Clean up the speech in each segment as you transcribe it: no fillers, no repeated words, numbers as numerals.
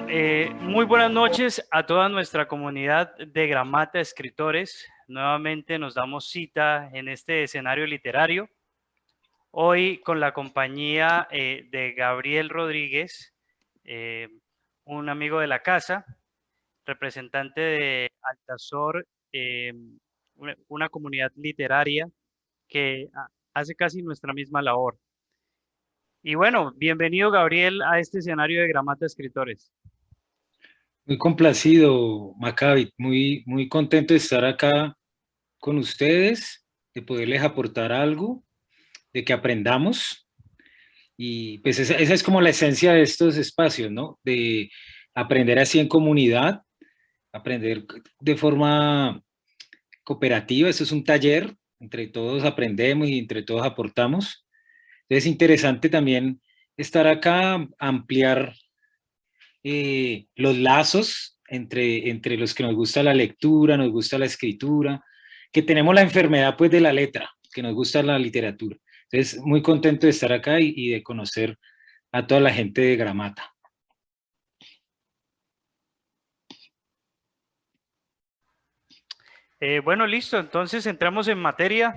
Muy buenas noches a toda nuestra comunidad de Gramata Escritores. Nuevamente nos damos cita en este escenario literario. Hoy con la compañía de Gabriel Rodríguez, eh, un amigo de la casa, representante de Altazor, una comunidad literaria que hace casi nuestra misma labor. Y bueno, bienvenido Gabriel a este escenario de Gramata Escritores. Muy complacido, Maccabi, muy contento de estar acá con ustedes, de poderles aportar algo, de que aprendamos. Y pues esa es como la esencia de estos espacios, ¿no? De aprender así en comunidad, aprender de forma cooperativa. Eso es un taller, entre todos aprendemos y entre todos aportamos. Entonces es interesante también estar acá, ampliar los lazos entre los que nos gusta la lectura, nos gusta la escritura, que tenemos la enfermedad pues de la letra, que nos gusta la literatura. Entonces, muy contento de estar acá y de conocer a toda la gente de Gramata. Bueno, listo, entonces entramos en materia.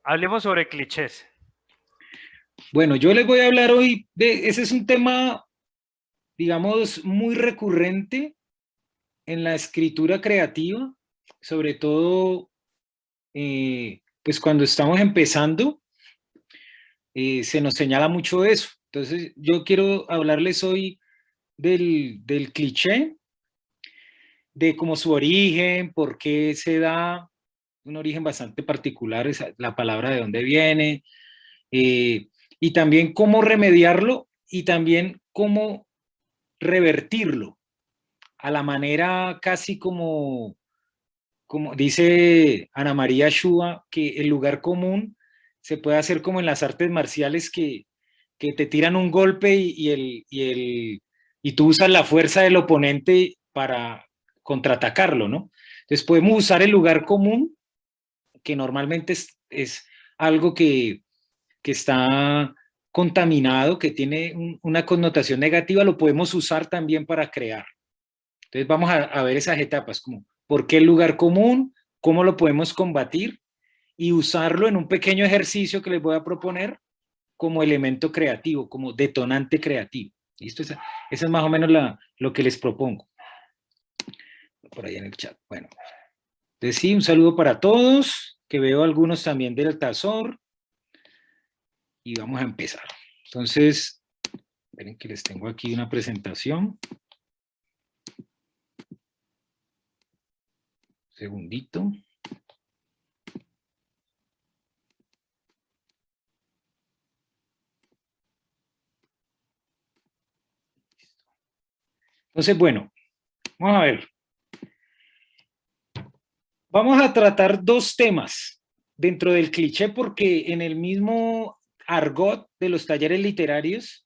Hablemos sobre clichés. Bueno, yo les voy a hablar hoy ese es un tema, digamos, muy recurrente en la escritura creativa, sobre todo, pues cuando estamos empezando, se nos señala mucho eso. Entonces, yo quiero hablarles hoy del cliché, de cómo su origen, por qué se da, un origen bastante particular, es la palabra de dónde viene, eh, y también cómo remediarlo y también cómo revertirlo a la manera casi como dice Ana María Shua, que el lugar común se puede hacer como en las artes marciales que te tiran un golpe y tú usas la fuerza del oponente para contraatacarlo, ¿no? Entonces podemos usar el lugar común, que normalmente es algo que está contaminado, que tiene una connotación negativa, lo podemos usar también para crear. Entonces vamos a ver esas etapas, como por qué el lugar común, cómo lo podemos combatir y usarlo en un pequeño ejercicio que les voy a proponer como elemento creativo, como detonante creativo. ¿Listo? Esa es más o menos lo que les propongo. Por ahí en el chat. Bueno, entonces sí, un saludo para todos, que veo algunos también del Altazor, y vamos a empezar. Entonces, miren que les tengo aquí una presentación. Segundito. Entonces, bueno, vamos a ver. Vamos a tratar dos temas dentro del cliché porque en el mismo argot de los talleres literarios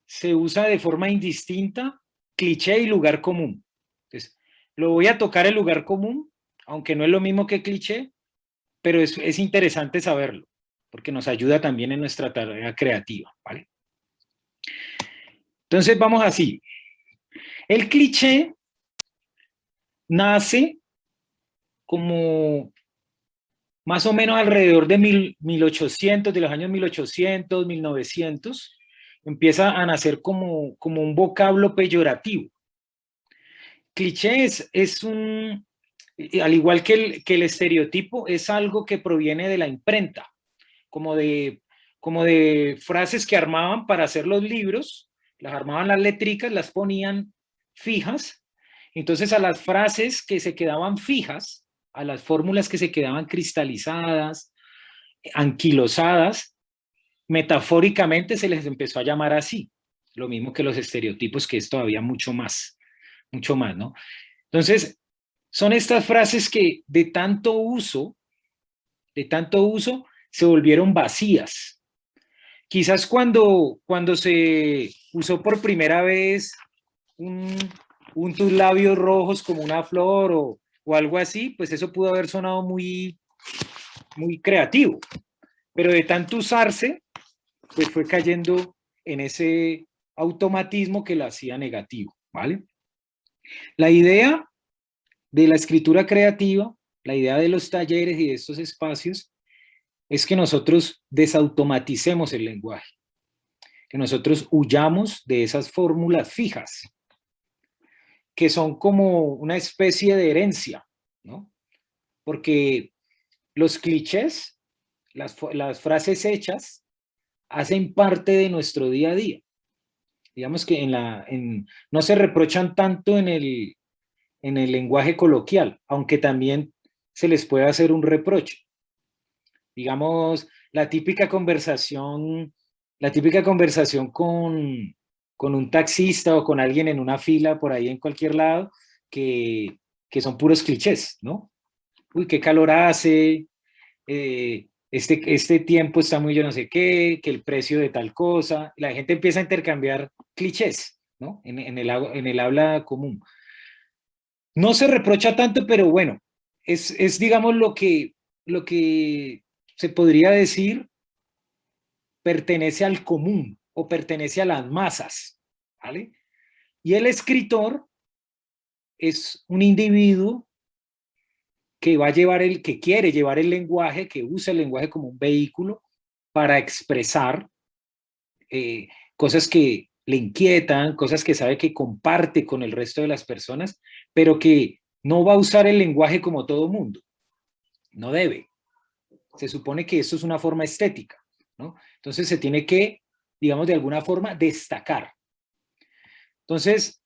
se usa de forma indistinta cliché y lugar común. Entonces, lo voy a tocar el lugar común, aunque no es lo mismo que cliché, pero es interesante saberlo, porque nos ayuda también en nuestra tarea creativa, ¿vale? Entonces vamos así. El cliché nace como más o menos alrededor de 1800, de los años 1800, 1900, empieza a nacer como un vocablo peyorativo. Cliché es un, al igual que el estereotipo, es algo que proviene de la imprenta, como de, como de frases que armaban para hacer los libros, las armaban las letricas, las ponían fijas. Entonces a las frases que se quedaban fijas, a las fórmulas que se quedaban cristalizadas, anquilosadas, metafóricamente se les empezó a llamar así. Lo mismo que los estereotipos, que es todavía mucho más, ¿no? Entonces, son estas frases que de tanto uso, se volvieron vacías. Quizás cuando se usó por primera vez un, tus labios rojos como una flor o algo así, pues eso pudo haber sonado muy creativo. Pero de tanto usarse, pues fue cayendo en ese automatismo que lo hacía negativo. ¿vale? La idea de la escritura creativa, la idea de los talleres y de estos espacios, es que nosotros desautomaticemos el lenguaje, que nosotros huyamos de esas fórmulas fijas, que son como una especie de herencia, ¿no? Porque los clichés, las frases hechas, hacen parte de nuestro día a día. Digamos que no se reprochan tanto en el lenguaje coloquial, aunque también se les puede hacer un reproche. Digamos, la típica conversación con un taxista o con alguien en una fila por ahí en cualquier lado, que son puros clichés, ¿no? Uy, qué calor hace, este tiempo está muy yo no sé qué, que el precio de tal cosa. La gente empieza a intercambiar clichés, ¿no? En el habla común. No se reprocha tanto, pero bueno, digamos lo que se podría decir pertenece al común o pertenece a las masas, ¿vale? Y el escritor es un individuo que va a llevar que quiere llevar el lenguaje, que usa el lenguaje como un vehículo para expresar cosas que le inquietan, cosas que sabe que comparte con el resto de las personas, pero que no va a usar el lenguaje como todo mundo. No debe. Se supone que esto es una forma estética, ¿no? Entonces se tiene que, digamos, de alguna forma destacar. Entonces,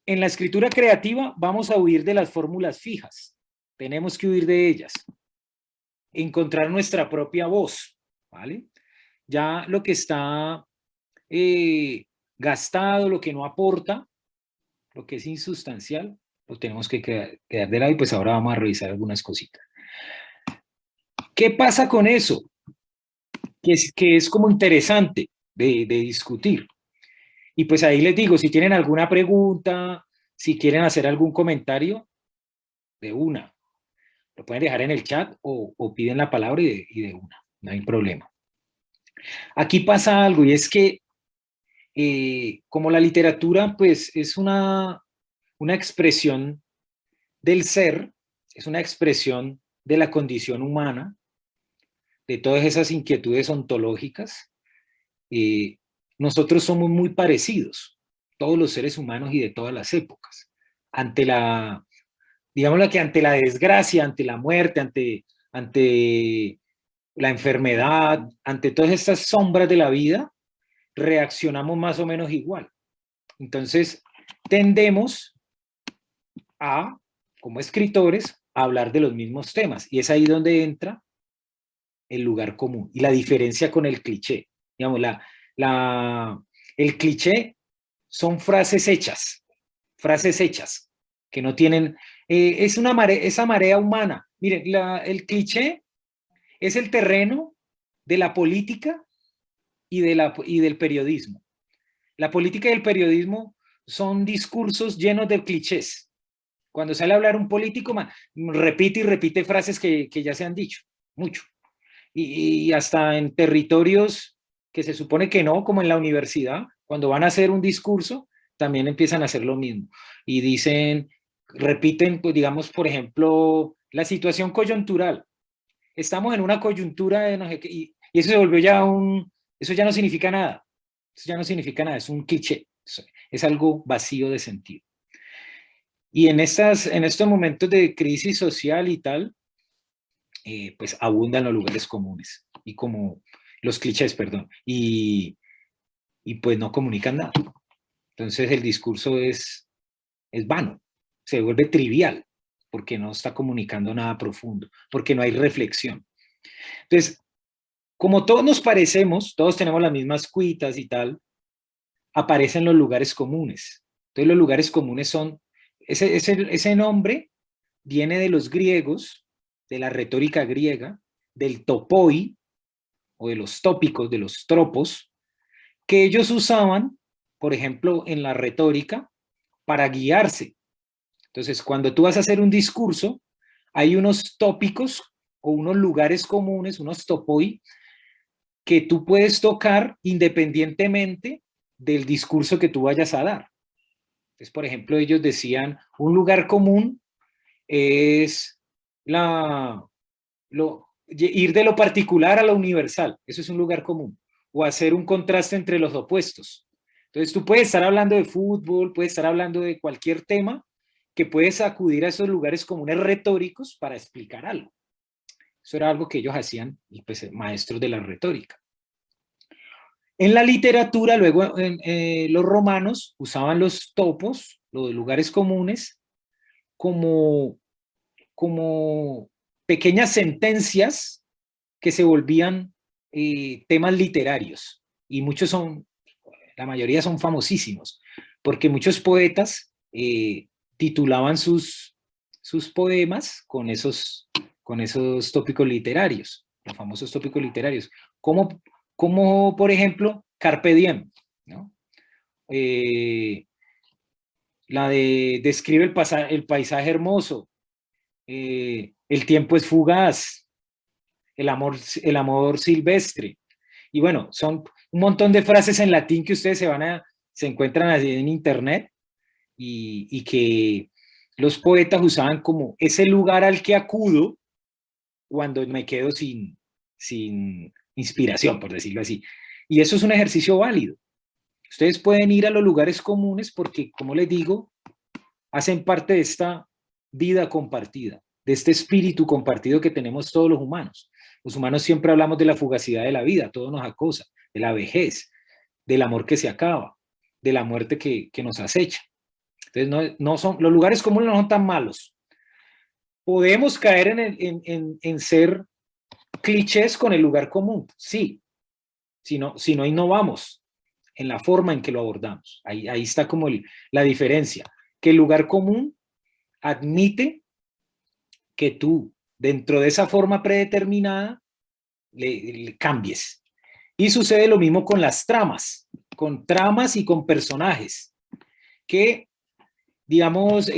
en la escritura creativa vamos a huir de las fórmulas fijas. Tenemos que huir de ellas. Encontrar nuestra propia voz, ¿vale? Ya lo que está gastado, lo que no aporta, lo que es insustancial, lo tenemos que quedar de lado y pues ahora vamos a revisar algunas cositas. ¿Qué pasa con eso? Que es como interesante de discutir. Y pues ahí les digo, si tienen alguna pregunta, si quieren hacer algún comentario, de una. Lo pueden dejar en el chat o piden la palabra y de una, no hay problema. Aquí pasa algo y es que como la literatura pues es una expresión del ser, es una expresión de la condición humana, de todas esas inquietudes ontológicas, eh, nosotros somos muy parecidos, todos los seres humanos y de todas las épocas, ante digámoslo que ante la desgracia, ante la muerte, ante la enfermedad, ante todas estas sombras de la vida, reaccionamos más o menos igual. Entonces, tendemos a, como escritores, a hablar de los mismos temas. Y es ahí donde entra el lugar común y la diferencia con el cliché. Digamos, el cliché son frases hechas, que no tienen, es esa marea humana. Miren, el cliché es el terreno de la política y del periodismo. La política y el periodismo son discursos llenos de clichés. Cuando sale a hablar un político, repite y repite frases que ya se han dicho, mucho. Y hasta en territorios que se supone que no, como en la universidad, cuando van a hacer un discurso, también empiezan a hacer lo mismo. Y dicen, repiten, pues digamos, por ejemplo, la situación coyuntural. Estamos en una coyuntura de no sé qué, y eso se volvió eso ya no significa nada. Eso ya no significa nada, es un cliché. Es algo vacío de sentido. Y en estos momentos de crisis social y tal, pues abundan los lugares comunes y como los clichés, perdón, y pues no comunican nada. Entonces el discurso es vano, se vuelve trivial porque no está comunicando nada profundo, porque no hay reflexión. Entonces, como todos nos parecemos, todos tenemos las mismas cuitas y tal, aparecen los lugares comunes. Entonces los lugares comunes son, ese nombre viene de los griegos, de la retórica griega, del topoi, o de los tópicos, de los tropos, que ellos usaban, por ejemplo, en la retórica, para guiarse. Entonces, cuando tú vas a hacer un discurso, hay unos tópicos o unos lugares comunes, unos topoi, que tú puedes tocar independientemente del discurso que tú vayas a dar. Entonces, por ejemplo, ellos decían, un lugar común es ir de lo particular a lo universal. Eso es un lugar común. O hacer un contraste entre los opuestos. Entonces, tú puedes estar hablando de fútbol, puedes estar hablando de cualquier tema, que puedes acudir a esos lugares comunes retóricos para explicar algo. Eso era algo que ellos hacían, y pues maestros de la retórica. En la literatura, luego los romanos usaban los topos, los lugares comunes, como pequeñas sentencias que se volvían temas literarios. Y muchos la mayoría son famosísimos, porque muchos poetas titulaban sus poemas con esos tópicos literarios, los famosos tópicos literarios, como por ejemplo, Carpe Diem, ¿no? La de describe el paisaje hermoso, el tiempo es fugaz, el amor silvestre. Y bueno, son un montón de frases en latín que ustedes se encuentran así en internet y que los poetas usaban como ese lugar al que acudo cuando me quedo sin inspiración, por decirlo así. Y eso es un ejercicio válido. Ustedes pueden ir a los lugares comunes porque, como les digo, hacen parte de esta vida compartida, de este espíritu compartido que tenemos todos los humanos. Los humanos siempre hablamos de la fugacidad de la vida, todo nos acosa, de la vejez, del amor que se acaba, de la muerte que nos acecha. Entonces, los lugares comunes no son tan malos. Podemos caer en ser clichés con el lugar común, sí, si no innovamos en la forma en que lo abordamos. Ahí está como la diferencia, que el lugar común admite que tú, dentro de esa forma predeterminada, le cambies. Y sucede lo mismo con las tramas, y con personajes, que, digamos,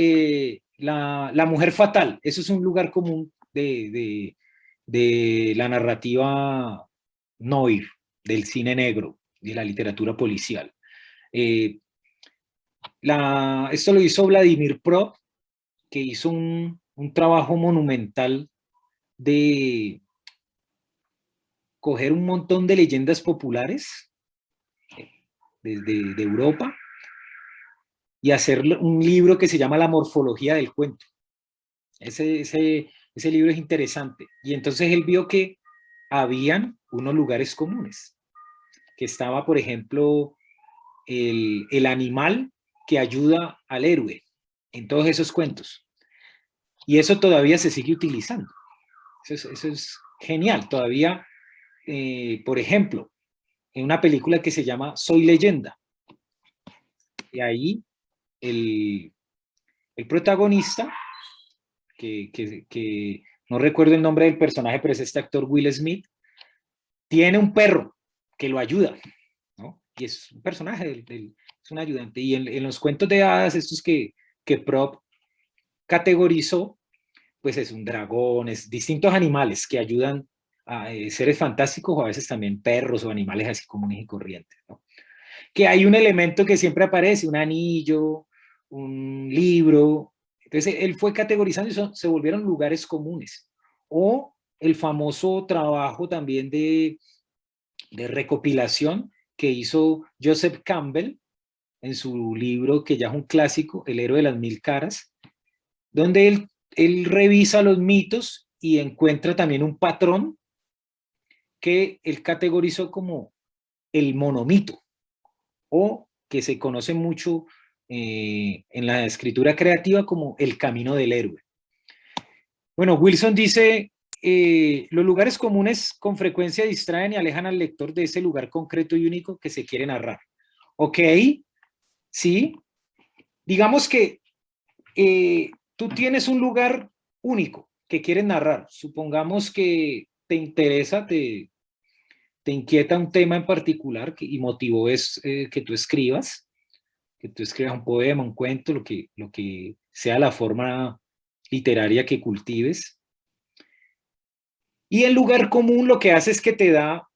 la mujer fatal, eso es un lugar común de la narrativa noir, del cine negro, de la literatura policial. Esto lo hizo Vladimir Prop, que hizo un trabajo monumental de coger un montón de leyendas populares de Europa y hacer un libro que se llama La morfología del cuento. Ese libro es interesante. Y entonces él vio que habían unos lugares comunes, que estaba, por ejemplo, el animal que ayuda al héroe en todos esos cuentos. Y eso todavía se sigue utilizando. Eso es genial. Todavía, por ejemplo, en una película que se llama Soy Leyenda. Y ahí el protagonista, que no recuerdo el nombre del personaje, pero es este actor Will Smith, tiene un perro que lo ayuda, ¿no? Y es un personaje, es un ayudante. Y en los cuentos de hadas, estos que Prop categorizó, pues es un dragón, es distintos animales que ayudan a seres fantásticos o a veces también perros o animales así comunes y corrientes, ¿no? Que hay un elemento que siempre aparece, un anillo, un libro. Entonces él fue categorizando y se volvieron lugares comunes. O el famoso trabajo también de recopilación que hizo Joseph Campbell en su libro, que ya es un clásico, El héroe de las mil caras, donde él revisa los mitos y encuentra también un patrón que él categorizó como el monomito, o que se conoce mucho en la escritura creativa como el camino del héroe. Bueno, Wilson dice, los lugares comunes con frecuencia distraen y alejan al lector de ese lugar concreto y único que se quiere narrar. Ok, sí. Digamos que tú tienes un lugar único que quieres narrar. Supongamos que te interesa, te inquieta un tema en particular y motivó es que tú escribas un poema, un cuento, lo que sea la forma literaria que cultives. Y el lugar común lo que hace es que te da,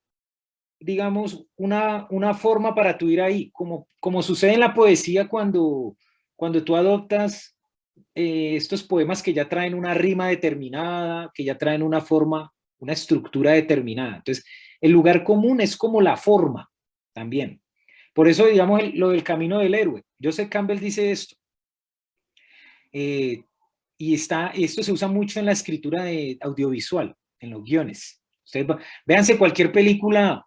digamos, una forma para tú ir ahí, como sucede en la poesía cuando cuando tú adoptas estos poemas que ya traen una rima determinada, que ya traen una forma, una estructura determinada. Entonces, el lugar común es como la forma también. Por eso, digamos, lo del camino del héroe. Joseph Campbell dice esto. Y esto se usa mucho en la escritura audiovisual, en los guiones. Ustedes véanse cualquier película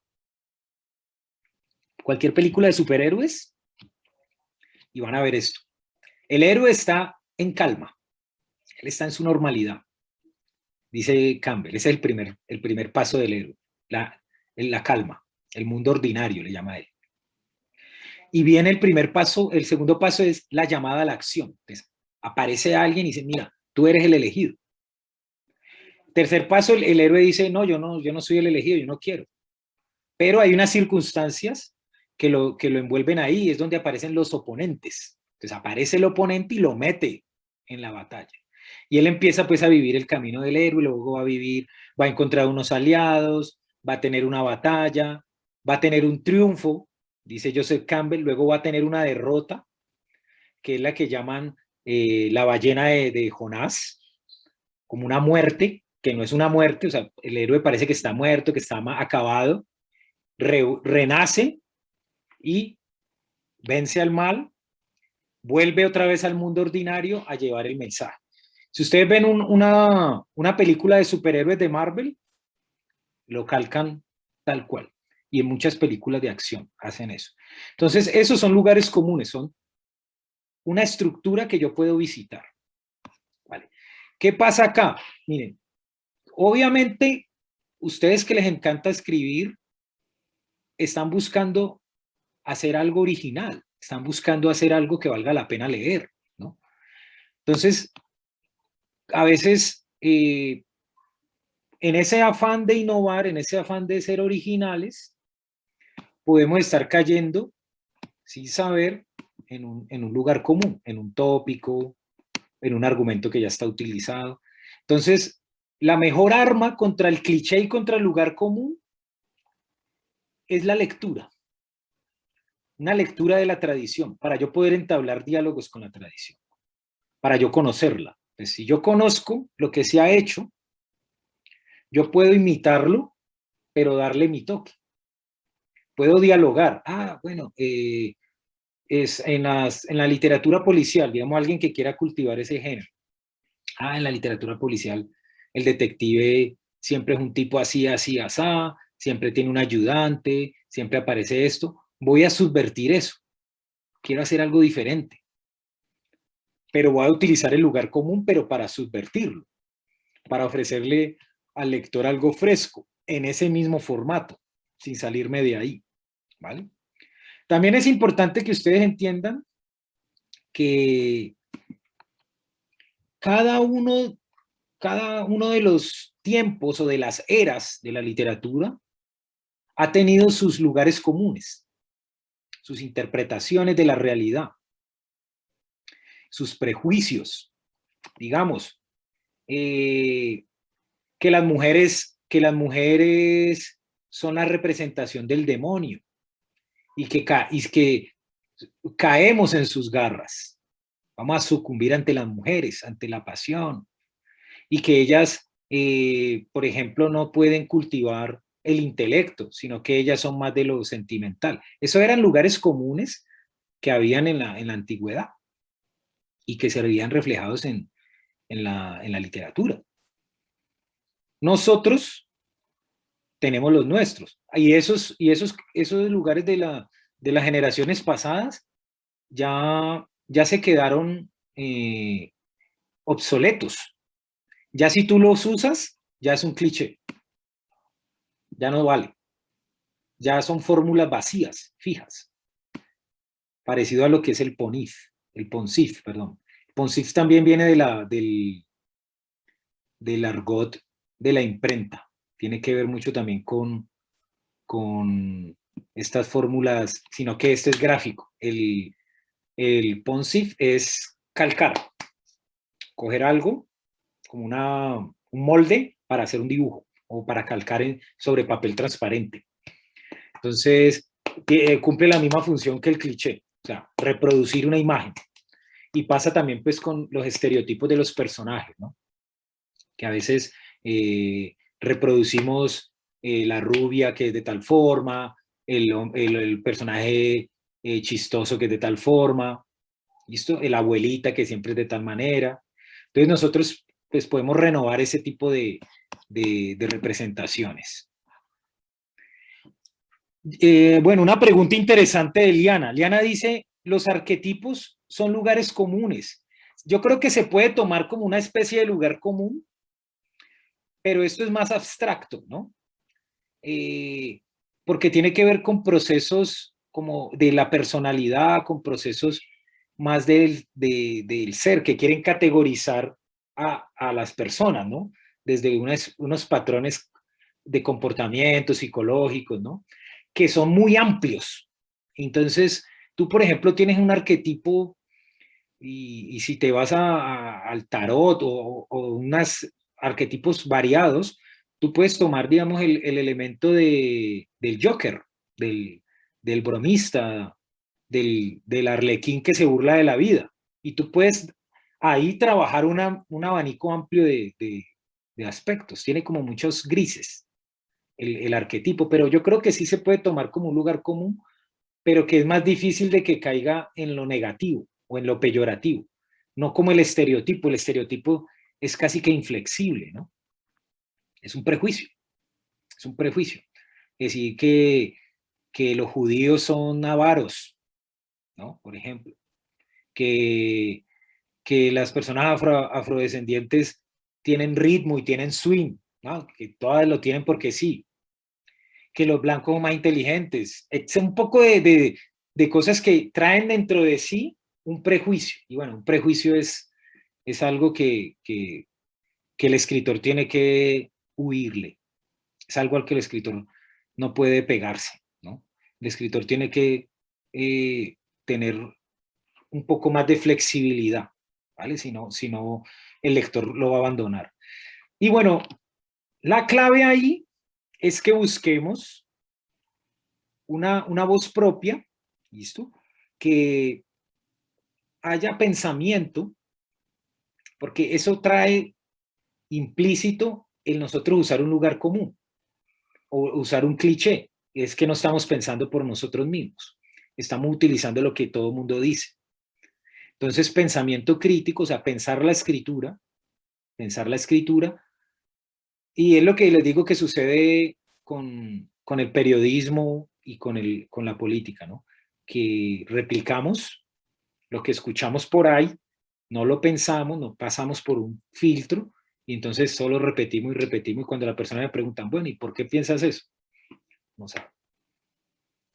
de superhéroes y van a ver esto. El héroe está en calma, él está en su normalidad, dice Campbell. Ese es el primer paso del héroe, la calma, el mundo ordinario le llama a él. Y viene el primer paso, el segundo paso es la llamada a la acción. Entonces, aparece alguien y dice, mira, tú eres el elegido. Tercer paso, el héroe dice, no, yo no soy el elegido, yo no quiero. Pero hay unas circunstancias que lo envuelven ahí, es donde aparecen los oponentes. Entonces aparece el oponente y lo mete en la batalla. Y él empieza pues a vivir el camino del héroe, luego va a encontrar unos aliados, va a tener una batalla, va a tener un triunfo, dice Joseph Campbell, luego va a tener una derrota, que es la que llaman la ballena de Jonás, como una muerte, que no es una muerte, o sea, el héroe parece que está muerto, que está acabado, renace y vence al mal, vuelve otra vez al mundo ordinario a llevar el mensaje. Si ustedes ven una película de superhéroes de Marvel, lo calcan tal cual. Y en muchas películas de acción hacen eso. Entonces, esos son lugares comunes, son una estructura que yo puedo visitar. ¿Vale? ¿Qué pasa acá? Miren, obviamente, ustedes que les encanta escribir, están buscando hacer algo original, están buscando hacer algo que valga la pena leer, ¿no? Entonces, a veces, en ese afán de innovar, en ese afán de ser originales, podemos estar cayendo sin saber en un lugar común, en un tópico, en un argumento que ya está utilizado. Entonces, la mejor arma contra el cliché y contra el lugar común es la lectura. Una lectura de la tradición, para yo poder entablar diálogos con la tradición, para yo conocerla. Pues si yo conozco lo que se ha hecho, yo puedo imitarlo, pero darle mi toque. Puedo dialogar. Bueno, es en la literatura policial, digamos, alguien que quiera cultivar ese género. En la literatura policial, el detective siempre es un tipo así, así, asá, siempre tiene un ayudante, siempre aparece esto. Voy a subvertir eso. Quiero hacer algo diferente. Pero voy a utilizar el lugar común, pero para subvertirlo, para ofrecerle al lector algo fresco, en ese mismo formato, sin salirme de ahí, ¿vale? También es importante que ustedes entiendan que cada uno de los tiempos o de las eras de la literatura ha tenido sus lugares comunes, sus interpretaciones de la realidad, sus prejuicios. Digamos, que las mujeres son la representación del demonio y que caemos en sus garras. Vamos a sucumbir ante las mujeres, ante la pasión, y que ellas, por ejemplo, no pueden cultivar el intelecto, sino que ellas son más de lo sentimental. Esos eran lugares comunes que habían en la antigüedad y que se veían reflejados en la literatura. Nosotros tenemos los nuestros. Y esos lugares de las generaciones pasadas ya se quedaron obsoletos. Ya si tú los usas, ya es un cliché. Ya no vale. Ya son fórmulas vacías, fijas. Parecido a lo que es el Ponsif, perdón. El Ponsif también viene del argot de la imprenta. Tiene que ver mucho también con estas fórmulas, sino que este es gráfico. El Ponsif es calcar, coger algo como un molde para hacer un dibujo o para calcar sobre papel transparente. Entonces, cumple la misma función que el cliché, o sea, reproducir una imagen. Y pasa también pues con los estereotipos de los personajes, ¿no? Que a veces reproducimos la rubia que es de tal forma, el personaje chistoso que es de tal forma, ¿listo? La abuelita que siempre es de tal manera. Entonces nosotros pues podemos renovar ese tipo de representaciones. Bueno, una pregunta interesante de Liana. Liana dice, los arquetipos son lugares comunes. Yo creo que se puede tomar como una especie de lugar común, pero esto es más abstracto, ¿no? Porque tiene que ver con procesos como de la personalidad, con procesos más del ser, que quieren categorizar a las personas, ¿no? Desde unos patrones de comportamiento psicológicos, ¿no? Que son muy amplios. Entonces, tú, por ejemplo, tienes un arquetipo y si te vas al tarot o unos arquetipos variados, tú puedes tomar, digamos, el elemento del Joker, del bromista, del arlequín que se burla de la vida. Y tú puedes ahí trabajar un abanico amplio de aspectos. Tiene como muchos grises el arquetipo, pero yo creo que sí se puede tomar como un lugar común, pero que es más difícil de que caiga en lo negativo o en lo peyorativo, no como el estereotipo. El estereotipo es casi que inflexible, ¿no? Es un prejuicio, es un prejuicio. Es decir, que los judíos son avaros, ¿no? Por ejemplo, que, que las personas afrodescendientes tienen ritmo y tienen swing, ¿no? Que todas lo tienen porque sí, que los blancos son más inteligentes. Es un poco de cosas que traen dentro de sí un prejuicio. Y bueno, un prejuicio es algo que el escritor tiene que huirle. Es algo al que el escritor no puede pegarse, ¿no? El escritor tiene que tener un poco más de flexibilidad, ¿vale? Si no, el lector lo va a abandonar. Y bueno, la clave ahí es que busquemos una voz propia, ¿listo? Que haya pensamiento, porque eso trae implícito el nosotros usar un lugar común o usar un cliché. Es que no estamos pensando por nosotros mismos, estamos utilizando lo que todo el mundo dice. Entonces, pensamiento crítico, o sea, pensar la escritura, y es lo que les digo que sucede con el periodismo y con la política, ¿no? Que replicamos lo que escuchamos por ahí, no lo pensamos, no pasamos por un filtro, y entonces solo repetimos y repetimos, y cuando la persona me pregunta, bueno, ¿y por qué piensas eso? No sé.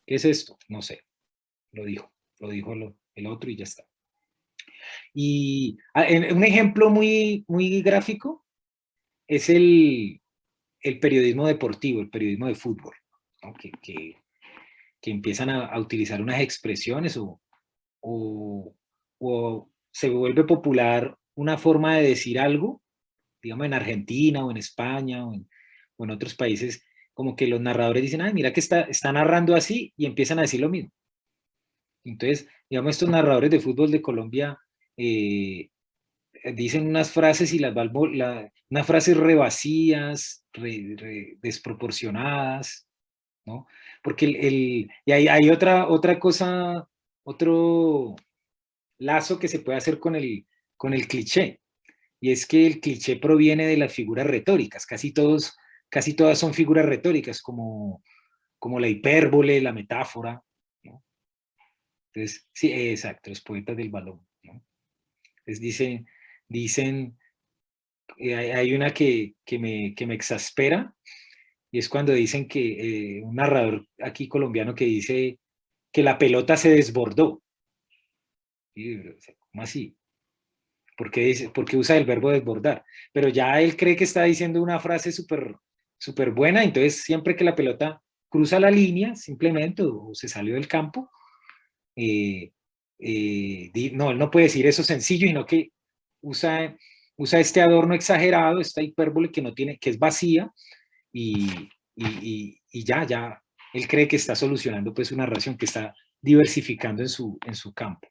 ¿Qué es esto? No sé. Lo dijo el otro y ya está. Y un ejemplo muy gráfico es el periodismo deportivo, el periodismo de fútbol, ¿no? Que empiezan a utilizar unas expresiones o, o se vuelve popular una forma de decir algo, digamos en Argentina o en España o en otros países, como que los narradores dicen, ay, mira que está narrando así y empiezan a decir lo mismo. Entonces, digamos, estos narradores de fútbol de Colombia dicen unas frases y unas frases re vacías, desproporcionadas, ¿no? Porque y hay otra cosa, otro lazo que se puede hacer con el cliché, y es que el cliché proviene de las figuras retóricas, casi todas son figuras retóricas, como la hipérbole, la metáfora, ¿no? Entonces, sí, exacto, los poetas del balón, ¿no? Entonces dicen hay una que me exaspera, y es cuando dicen que un narrador aquí colombiano que dice que la pelota se desbordó. ¿Cómo así? ¿Por qué usa el verbo desbordar? Pero ya él cree que está diciendo una frase súper buena, entonces siempre que la pelota cruza la línea, simplemente, o se salió del campo, eh, no, él no puede decir eso sencillo, sino que usa, usa este adorno exagerado, esta hipérbole que no tiene, que es vacía, y ya, él cree que está solucionando pues una relación, que está diversificando en su campo.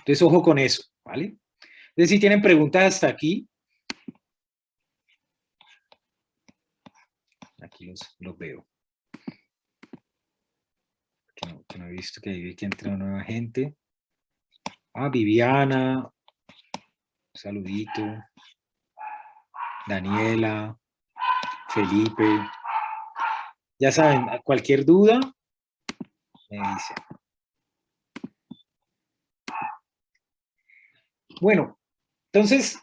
Entonces, ojo con eso, ¿vale? Entonces, si tienen preguntas hasta aquí, aquí los veo. Que no he visto que entra nueva gente. Ah, Viviana, saludito. Daniela, Felipe. Ya saben, cualquier duda, me dicen. Bueno, entonces,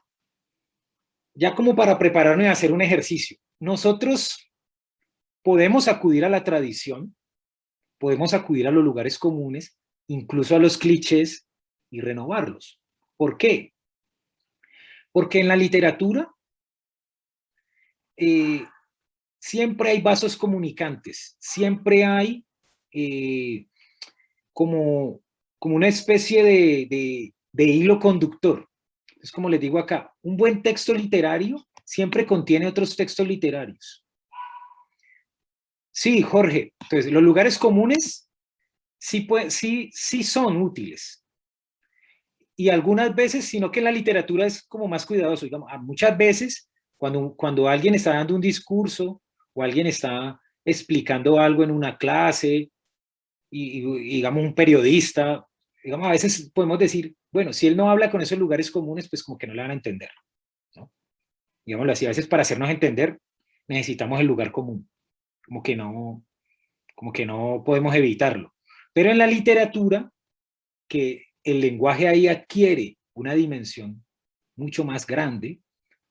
ya como para prepararme a hacer un ejercicio, nosotros podemos acudir a la tradición, podemos acudir a los lugares comunes, incluso a los clichés y renovarlos. ¿Por qué? Porque en la literatura siempre hay vasos comunicantes, siempre hay como una especie de hilo conductor. Es como les digo acá, un buen texto literario siempre contiene otros textos literarios. Sí, Jorge, entonces los lugares comunes sí son útiles. Y algunas veces, sino que en la literatura es como más cuidadoso. Digamos, muchas veces, cuando alguien está dando un discurso o alguien está explicando algo en una clase, y digamos un periodista, digamos, a veces podemos decir, bueno, si él no habla con esos lugares comunes, pues como que no le van a entender, ¿no? Digámoslo así, a veces para hacernos entender necesitamos el lugar común, como que no podemos evitarlo. Pero en la literatura, que el lenguaje ahí adquiere una dimensión mucho más grande,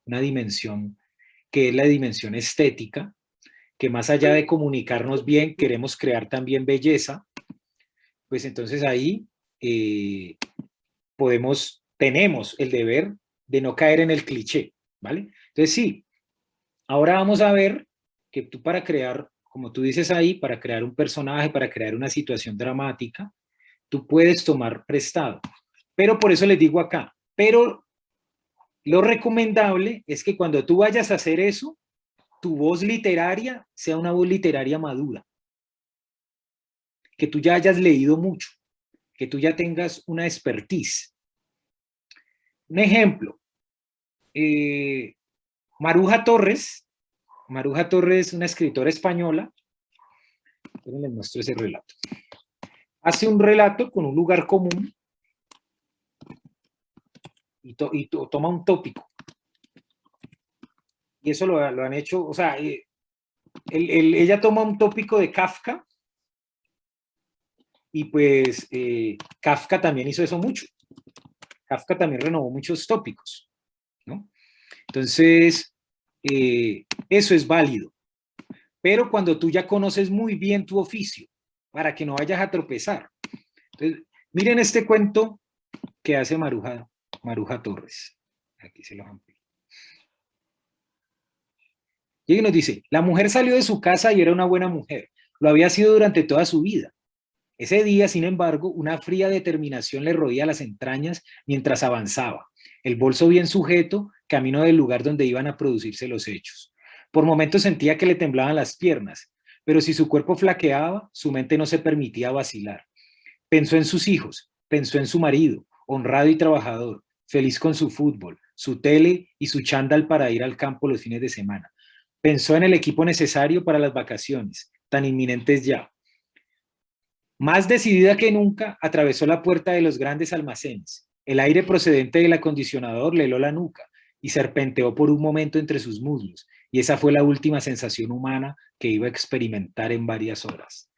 una dimensión que es la dimensión estética, que más allá de comunicarnos bien, queremos crear también belleza, pues entonces ahí tenemos el deber de no caer en el cliché, ¿vale? Entonces sí, ahora vamos a ver que tú para crear, como tú dices ahí, para crear un personaje, para crear una situación dramática, tú puedes tomar prestado. Pero por eso les digo acá, pero lo recomendable es que cuando tú vayas a hacer eso, tu voz literaria sea una voz literaria madura, que tú ya hayas leído mucho, que tú ya tengas una expertise. Un ejemplo, Maruja Torres, una escritora española, les muestro ese relato. Hace un relato con un lugar común y toma un tópico. Y eso lo han hecho, o sea, ella toma un tópico de Kafka y pues Kafka también hizo eso mucho. Kafka también renovó muchos tópicos, ¿no? Entonces, eso es válido. Pero cuando tú ya conoces muy bien tu oficio, para que no vayas a tropezar. Entonces, miren este cuento que hace Maruja Torres. Aquí se los amplio. Y nos dice, la mujer salió de su casa y era una buena mujer. Lo había sido durante toda su vida. Ese día, sin embargo, una fría determinación le roía las entrañas mientras avanzaba, el bolso bien sujeto, camino del lugar donde iban a producirse los hechos. Por momentos sentía que le temblaban las piernas, pero si su cuerpo flaqueaba, su mente no se permitía vacilar. Pensó en sus hijos, pensó en su marido, honrado y trabajador, feliz con su fútbol, su tele y su chándal para ir al campo los fines de semana. Pensó en el equipo necesario para las vacaciones, tan inminentes ya. Más decidida que nunca, atravesó la puerta de los grandes almacenes. El aire procedente del acondicionador le heló la nuca y serpenteó por un momento entre sus muslos, y esa fue la última sensación humana que iba a experimentar en varias horas.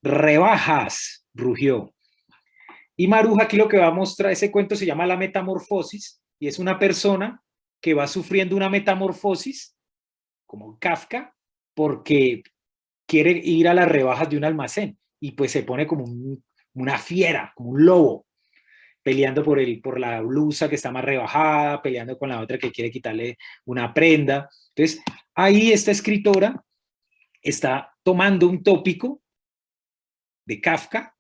¡Rebajas!, rugió. Y Maruja aquí lo que va a mostrar, ese cuento se llama La Metamorfosis, y es una persona que va sufriendo una metamorfosis, como Kafka, porque quiere ir a las rebajas de un almacén, y pues se pone como una fiera, como un lobo, peleando por la blusa que está más rebajada, peleando con la otra que quiere quitarle una prenda. Entonces, ahí esta escritora está tomando un tópico de Kafka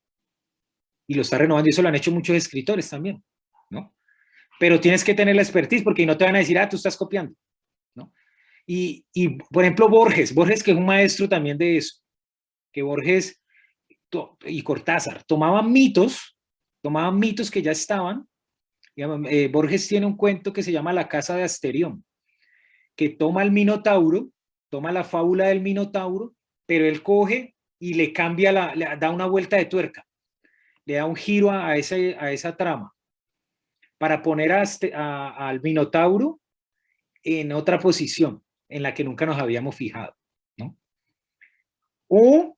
y lo está renovando, y eso lo han hecho muchos escritores también, ¿no? Pero tienes que tener la expertise porque no te van a decir, tú estás copiando, ¿no? Y por ejemplo, Borges, que es un maestro también de eso, que Borges y Cortázar tomaban mitos tomaban mitos que ya estaban. Digamos, Borges tiene un cuento que se llama La casa de Asterión, que toma el Minotauro, toma la fábula del Minotauro, pero él coge y le cambia, le da una vuelta de tuerca, le da un giro a esa trama, para poner al Minotauro en otra posición en la que nunca nos habíamos fijado, ¿no? O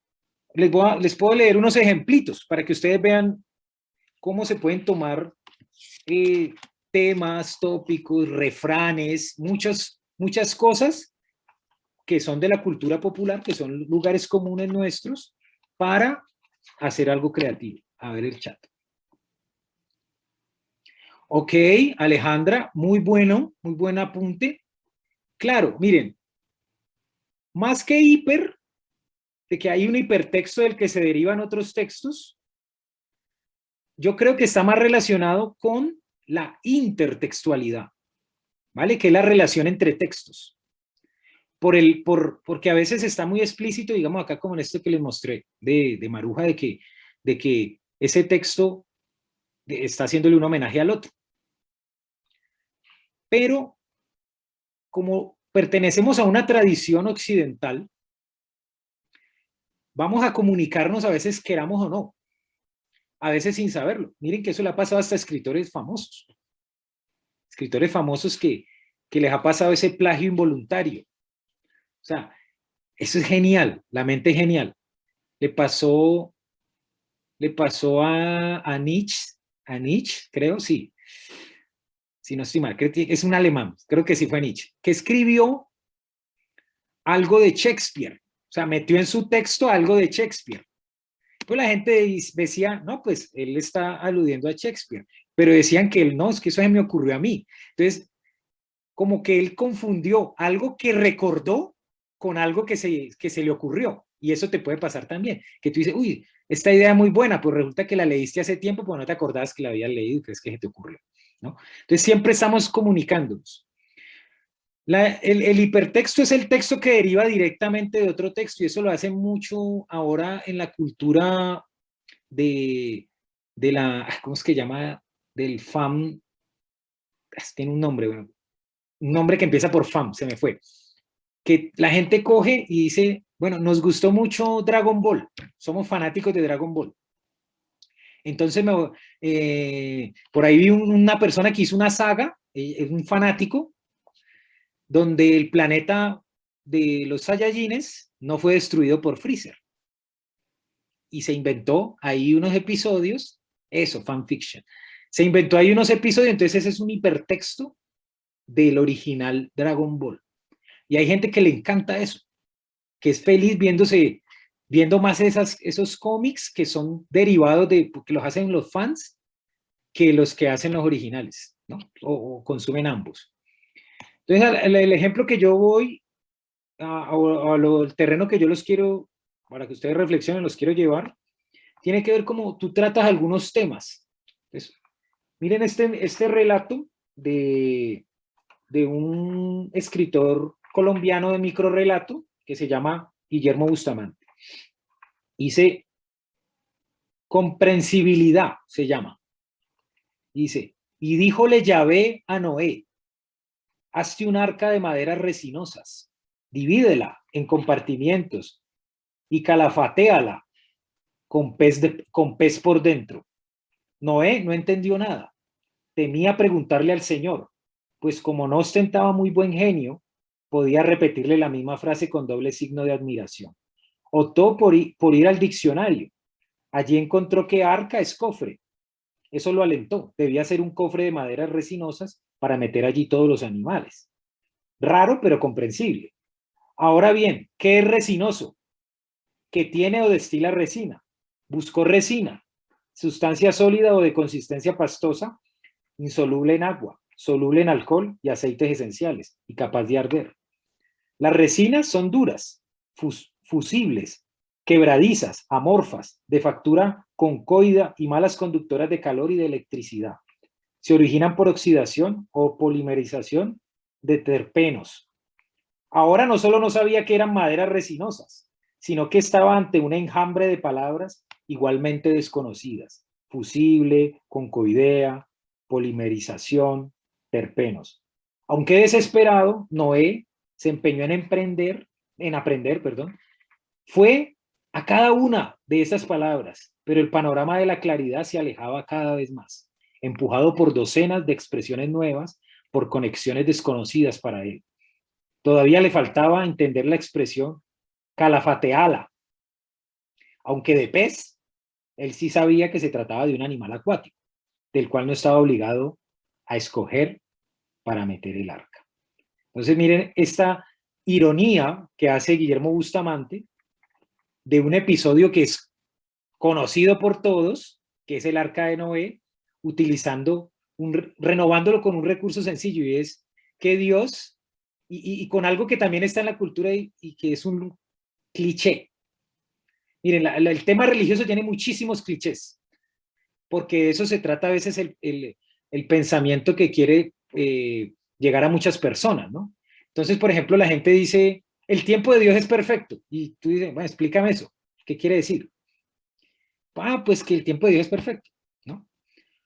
les puedo leer unos ejemplitos para que ustedes vean cómo se pueden tomar temas, tópicos, refranes, muchas cosas que son de la cultura popular, que son lugares comunes nuestros, para hacer algo creativo. A ver el chat. Ok, Alejandra, muy bueno, muy buen apunte. Claro, miren, más que hiper, de que hay un hipertexto del que se derivan otros textos, yo creo que está más relacionado con la intertextualidad, ¿vale? Que es la relación entre textos. Porque a veces está muy explícito, digamos acá como en este que les mostré de Maruja, de que ese texto está haciéndole un homenaje al otro. Pero como pertenecemos a una tradición occidental, vamos a comunicarnos a veces queramos o no, a veces sin saberlo. Miren que eso le ha pasado hasta escritores famosos que les ha pasado ese plagio involuntario. O sea, eso es genial, la mente es genial. Le pasó a Nietzsche, creo, sí. Si no estoy mal, creo que es un alemán, creo que sí fue Nietzsche, que escribió algo de Shakespeare. O sea, metió en su texto algo de Shakespeare. Pues la gente decía, no, pues él está aludiendo a Shakespeare, pero decían que él no, es que eso se me ocurrió a mí. Entonces, como que él confundió algo que recordó con algo que se le ocurrió. Y eso te puede pasar también, que tú dices, uy, esta idea es muy buena, pues resulta que la leíste hace tiempo, pues no te acordabas que la habías leído y crees que se te ocurrió, ¿no? Entonces siempre estamos comunicándonos. El hipertexto es el texto que deriva directamente de otro texto y eso lo hace mucho ahora en la cultura de la, ¿cómo es que llama? Del FAM, tiene un nombre, bueno, un nombre que empieza por FAM, se me fue. Que la gente coge y dice, bueno, nos gustó mucho Dragon Ball, somos fanáticos de Dragon Ball. Entonces, por ahí vi una persona que hizo una saga, es un fanático, donde el planeta de los Saiyajines no fue destruido por Freezer. Y se inventó ahí unos episodios, eso, fanfiction. Se inventó ahí unos episodios, entonces ese es un hipertexto del original Dragon Ball. Y hay gente que le encanta eso, que es feliz viendo más esos cómics que son derivados que los hacen los fans, que los que hacen los originales, ¿no? O consumen ambos. Entonces, el ejemplo que yo voy, al terreno que yo los quiero, para que ustedes reflexionen, los quiero llevar, tiene que ver cómo tú tratas algunos temas. Entonces, miren este relato de un escritor colombiano de microrrelato que se llama Guillermo Bustamante. Dice, comprensibilidad se llama. Dice, y díjole Yahvé a Noé, hazte un arca de maderas resinosas, divídela en compartimientos y calafatéala con pez por dentro. Noé no entendió nada. Temía preguntarle al Señor, pues como no ostentaba muy buen genio, podía repetirle la misma frase con doble signo de admiración. Optó por ir al diccionario. Allí encontró que arca es cofre. Eso lo alentó. Debía ser un cofre de maderas resinosas para meter allí todos los animales. Raro, pero comprensible. Ahora bien, ¿qué es resinoso? ¿Que tiene o destila resina? Buscó resina, sustancia sólida o de consistencia pastosa, insoluble en agua, soluble en alcohol y aceites esenciales y capaz de arder. Las resinas son duras, fusibles, quebradizas, amorfas, de factura concoida y malas conductoras de calor y de electricidad. Se originan por oxidación o polimerización de terpenos. Ahora no solo no sabía que eran maderas resinosas, sino que estaba ante un enjambre de palabras igualmente desconocidas. fusible, concoidea, polimerización, terpenos. Aunque desesperado, Noé se empeñó en aprender, perdón, fue a cada una de esas palabras, pero el panorama de la claridad se alejaba cada vez más, empujado por docenas de expresiones nuevas, por conexiones desconocidas para él. Todavía le faltaba entender la expresión calafateala, aunque de pez, él sí sabía que se trataba de un animal acuático, del cual no estaba obligado a escoger para meter el arca. Entonces miren esta ironía que hace Guillermo Bustamante de un episodio que es conocido por todos, que es el arca de Noé, renovándolo con un recurso sencillo, y es que Dios, y con algo que también está en la cultura y que es un cliché. Miren, el tema religioso tiene muchísimos clichés, porque de eso se trata a veces el pensamiento que quiere llegar a muchas personas, ¿no? Entonces, por ejemplo, la gente dice, el tiempo de Dios es perfecto, y tú dices, bueno, explícame eso, ¿qué quiere decir? Pues que el tiempo de Dios es perfecto, ¿no?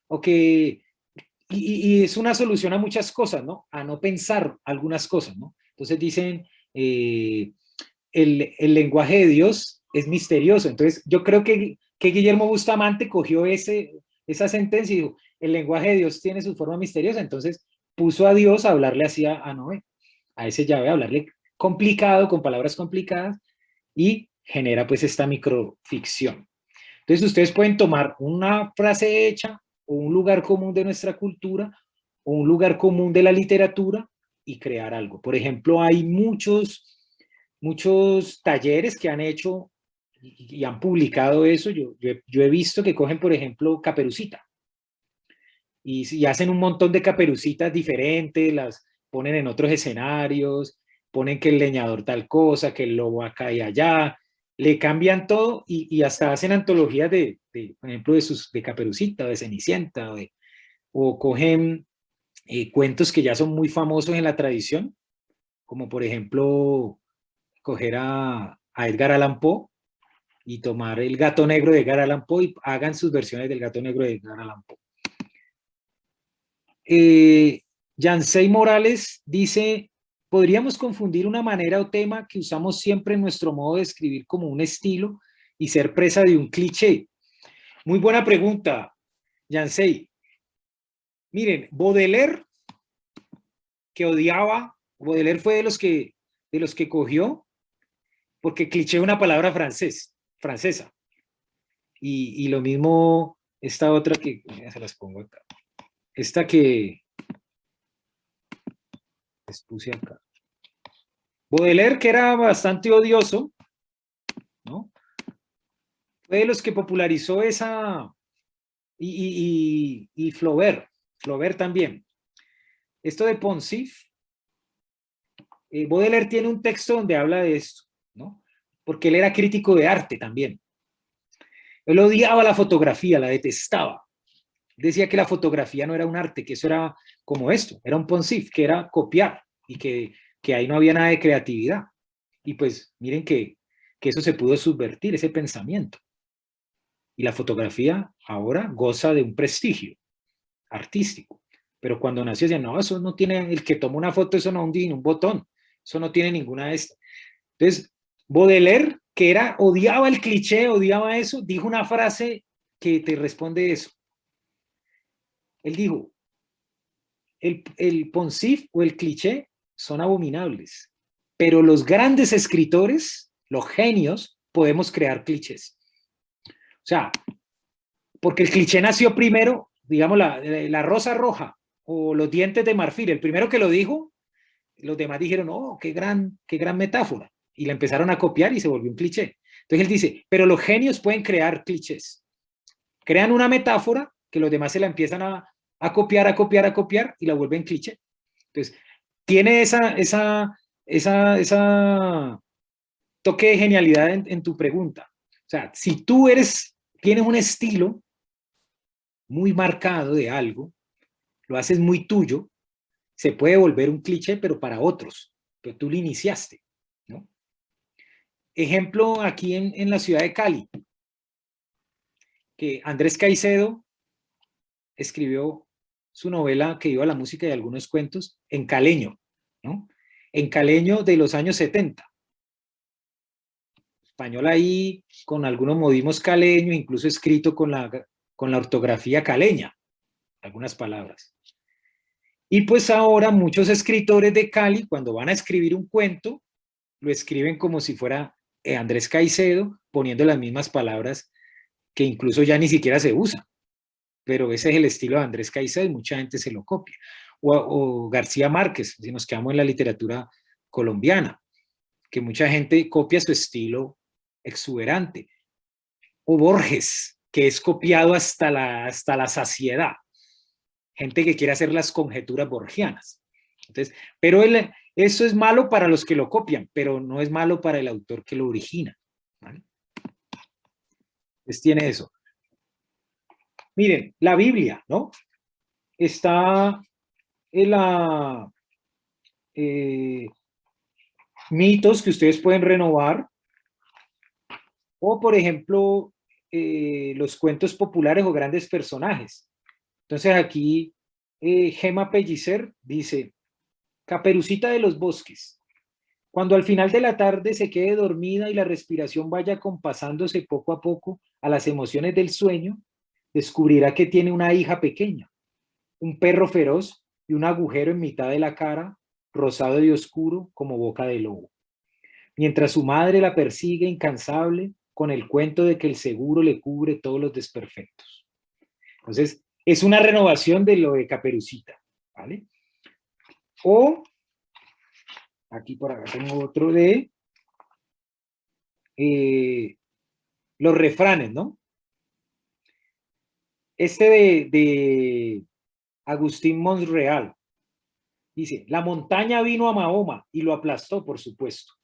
O que, y es una solución a muchas cosas, ¿no? A no pensar algunas cosas, ¿no? Entonces dicen, el lenguaje de Dios es misterioso. Entonces yo creo que Guillermo Bustamante cogió esa sentencia y dijo, el lenguaje de Dios tiene su forma misteriosa. Entonces puso a Dios a hablarle así a Noé, a ese Yahvé, a hablarle complicado, con palabras complicadas, y genera pues esta microficción. Entonces ustedes pueden tomar una frase hecha o un lugar común de nuestra cultura o un lugar común de la literatura y crear algo. Por ejemplo, hay muchos talleres que han hecho y han publicado eso. Yo he visto que cogen, por ejemplo, Caperucita y hacen un montón de caperucitas diferentes, las ponen en otros escenarios, ponen que el leñador tal cosa, que el lobo acá y allá, le cambian todo y hasta hacen antologías por ejemplo, de Caperucita, de Cenicienta, o cogen cuentos que ya son muy famosos en la tradición, como por ejemplo coger a Edgar Allan Poe y tomar el gato negro de Edgar Allan Poe y hagan sus versiones del gato negro de Edgar Allan Poe. Yancey Morales dice, podríamos confundir una manera o tema que usamos siempre en nuestro modo de escribir como un estilo y ser presa de un cliché. Muy buena pregunta, Yancey. Miren, Baudelaire, que odiaba, Baudelaire fue de los que cogió, porque cliché es una palabra francesa. Y lo mismo esta otra que, ya se las pongo acá. Esta que les puse acá. Baudelaire, que era bastante odioso, ¿no? Fue de los que popularizó esa, y Flaubert también. Esto de Poncif, Baudelaire tiene un texto donde habla de esto, ¿no? Porque él era crítico de arte también. Él odiaba la fotografía, la detestaba. Decía que la fotografía no era un arte, que eso era como esto, era un Poncif, que era copiar y que ahí no había nada de creatividad. Y pues miren que eso se pudo subvertir, ese pensamiento. Y la fotografía ahora goza de un prestigio artístico. Pero cuando nació decía, no, eso no tiene, el que toma una foto, eso no es un botón, eso no tiene ninguna de estas. Entonces, Baudelaire, que odiaba el cliché, odiaba eso, dijo una frase que te responde eso. Él dijo, el poncif o el cliché son abominables, pero los grandes escritores, los genios, podemos crear clichés. O sea, porque el cliché nació primero, digamos, la rosa roja o los dientes de marfil. El primero que lo dijo, los demás dijeron, oh, qué gran metáfora. Y la empezaron a copiar y se volvió un cliché. Entonces él dice, pero los genios pueden crear clichés. Crean una metáfora que los demás se la empiezan a copiar y la vuelven cliché. Entonces, tiene esa toque de genialidad en tu pregunta. O sea, si tú tienes un estilo muy marcado de algo, lo haces muy tuyo, se puede volver un cliché, pero para otros, pero tú lo iniciaste, ¿no? Ejemplo, aquí en la ciudad de Cali, que Andrés Caicedo escribió su novela que iba a la música y algunos cuentos en caleño, ¿no? En caleño de los años 70. Español ahí, con algunos modismos caleños, incluso escrito con la ortografía caleña, algunas palabras. Y pues ahora muchos escritores de Cali, cuando van a escribir un cuento, lo escriben como si fuera Andrés Caicedo, poniendo las mismas palabras que incluso ya ni siquiera se usan. Pero ese es el estilo de Andrés Caicedo y mucha gente se lo copia. O García Márquez, si nos quedamos en la literatura colombiana, que mucha gente copia su estilo exuberante. O Borges, que es copiado hasta la saciedad. Gente que quiere hacer las conjeturas borgianas. Entonces, pero eso es malo para los que lo copian, pero no es malo para el autor que lo origina. ¿Vale? Entonces tiene eso. Miren, la Biblia, ¿no? Está en la mitos que ustedes pueden renovar, o por ejemplo, los cuentos populares o grandes personajes. Entonces aquí Gema Pellicer dice, Caperucita de los bosques, cuando al final de la tarde se quede dormida y la respiración vaya compasándose poco a poco a las emociones del sueño, descubrirá que tiene una hija pequeña, un perro feroz y un agujero en mitad de la cara, rosado y oscuro como boca de lobo. Mientras su madre la persigue incansable con el cuento de que el seguro le cubre todos los desperfectos. Entonces, es una renovación de lo de Caperucita, ¿vale? O, aquí por acá tengo otro de los refranes, ¿no? Este de Agustín Monreal dice, la montaña vino a Mahoma y lo aplastó, por supuesto.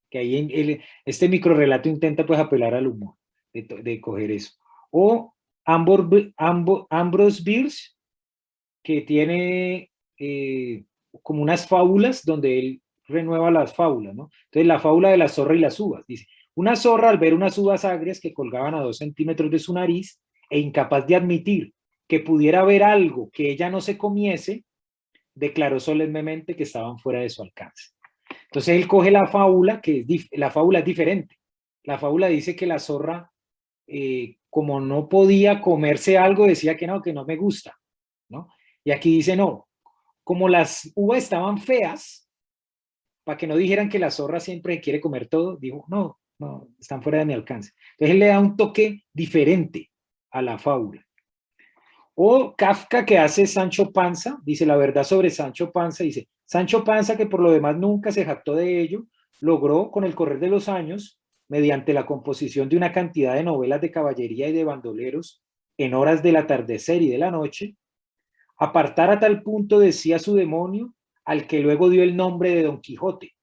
Que ahí este microrrelato intenta pues apelar al humor de coger eso. O Ambrose Bierce, que tiene como unas fábulas donde él renueva las fábulas, ¿no? Entonces la fábula de la zorra y las uvas, dice, una zorra al ver unas uvas agrias que colgaban a 2 centímetros de su nariz e incapaz de admitir que pudiera haber algo que ella no se comiese, declaró solemnemente que estaban fuera de su alcance. Entonces él coge la fábula, la fábula es diferente. La fábula dice que la zorra, como no podía comerse algo, decía que no me gusta, ¿no? Y aquí dice no, como las uvas estaban feas, para que no dijeran que la zorra siempre quiere comer todo, dijo, no, están fuera de mi alcance. Entonces él le da un toque diferente a la fábula. O Kafka, que hace Sancho Panza, dice la verdad sobre Sancho Panza, dice, Sancho Panza, que por lo demás nunca se jactó de ello, logró con el correr de los años, mediante la composición de una cantidad de novelas de caballería y de bandoleros en horas del atardecer y de la noche, apartar a tal punto, decía su demonio, al que luego dio el nombre de Don Quijote,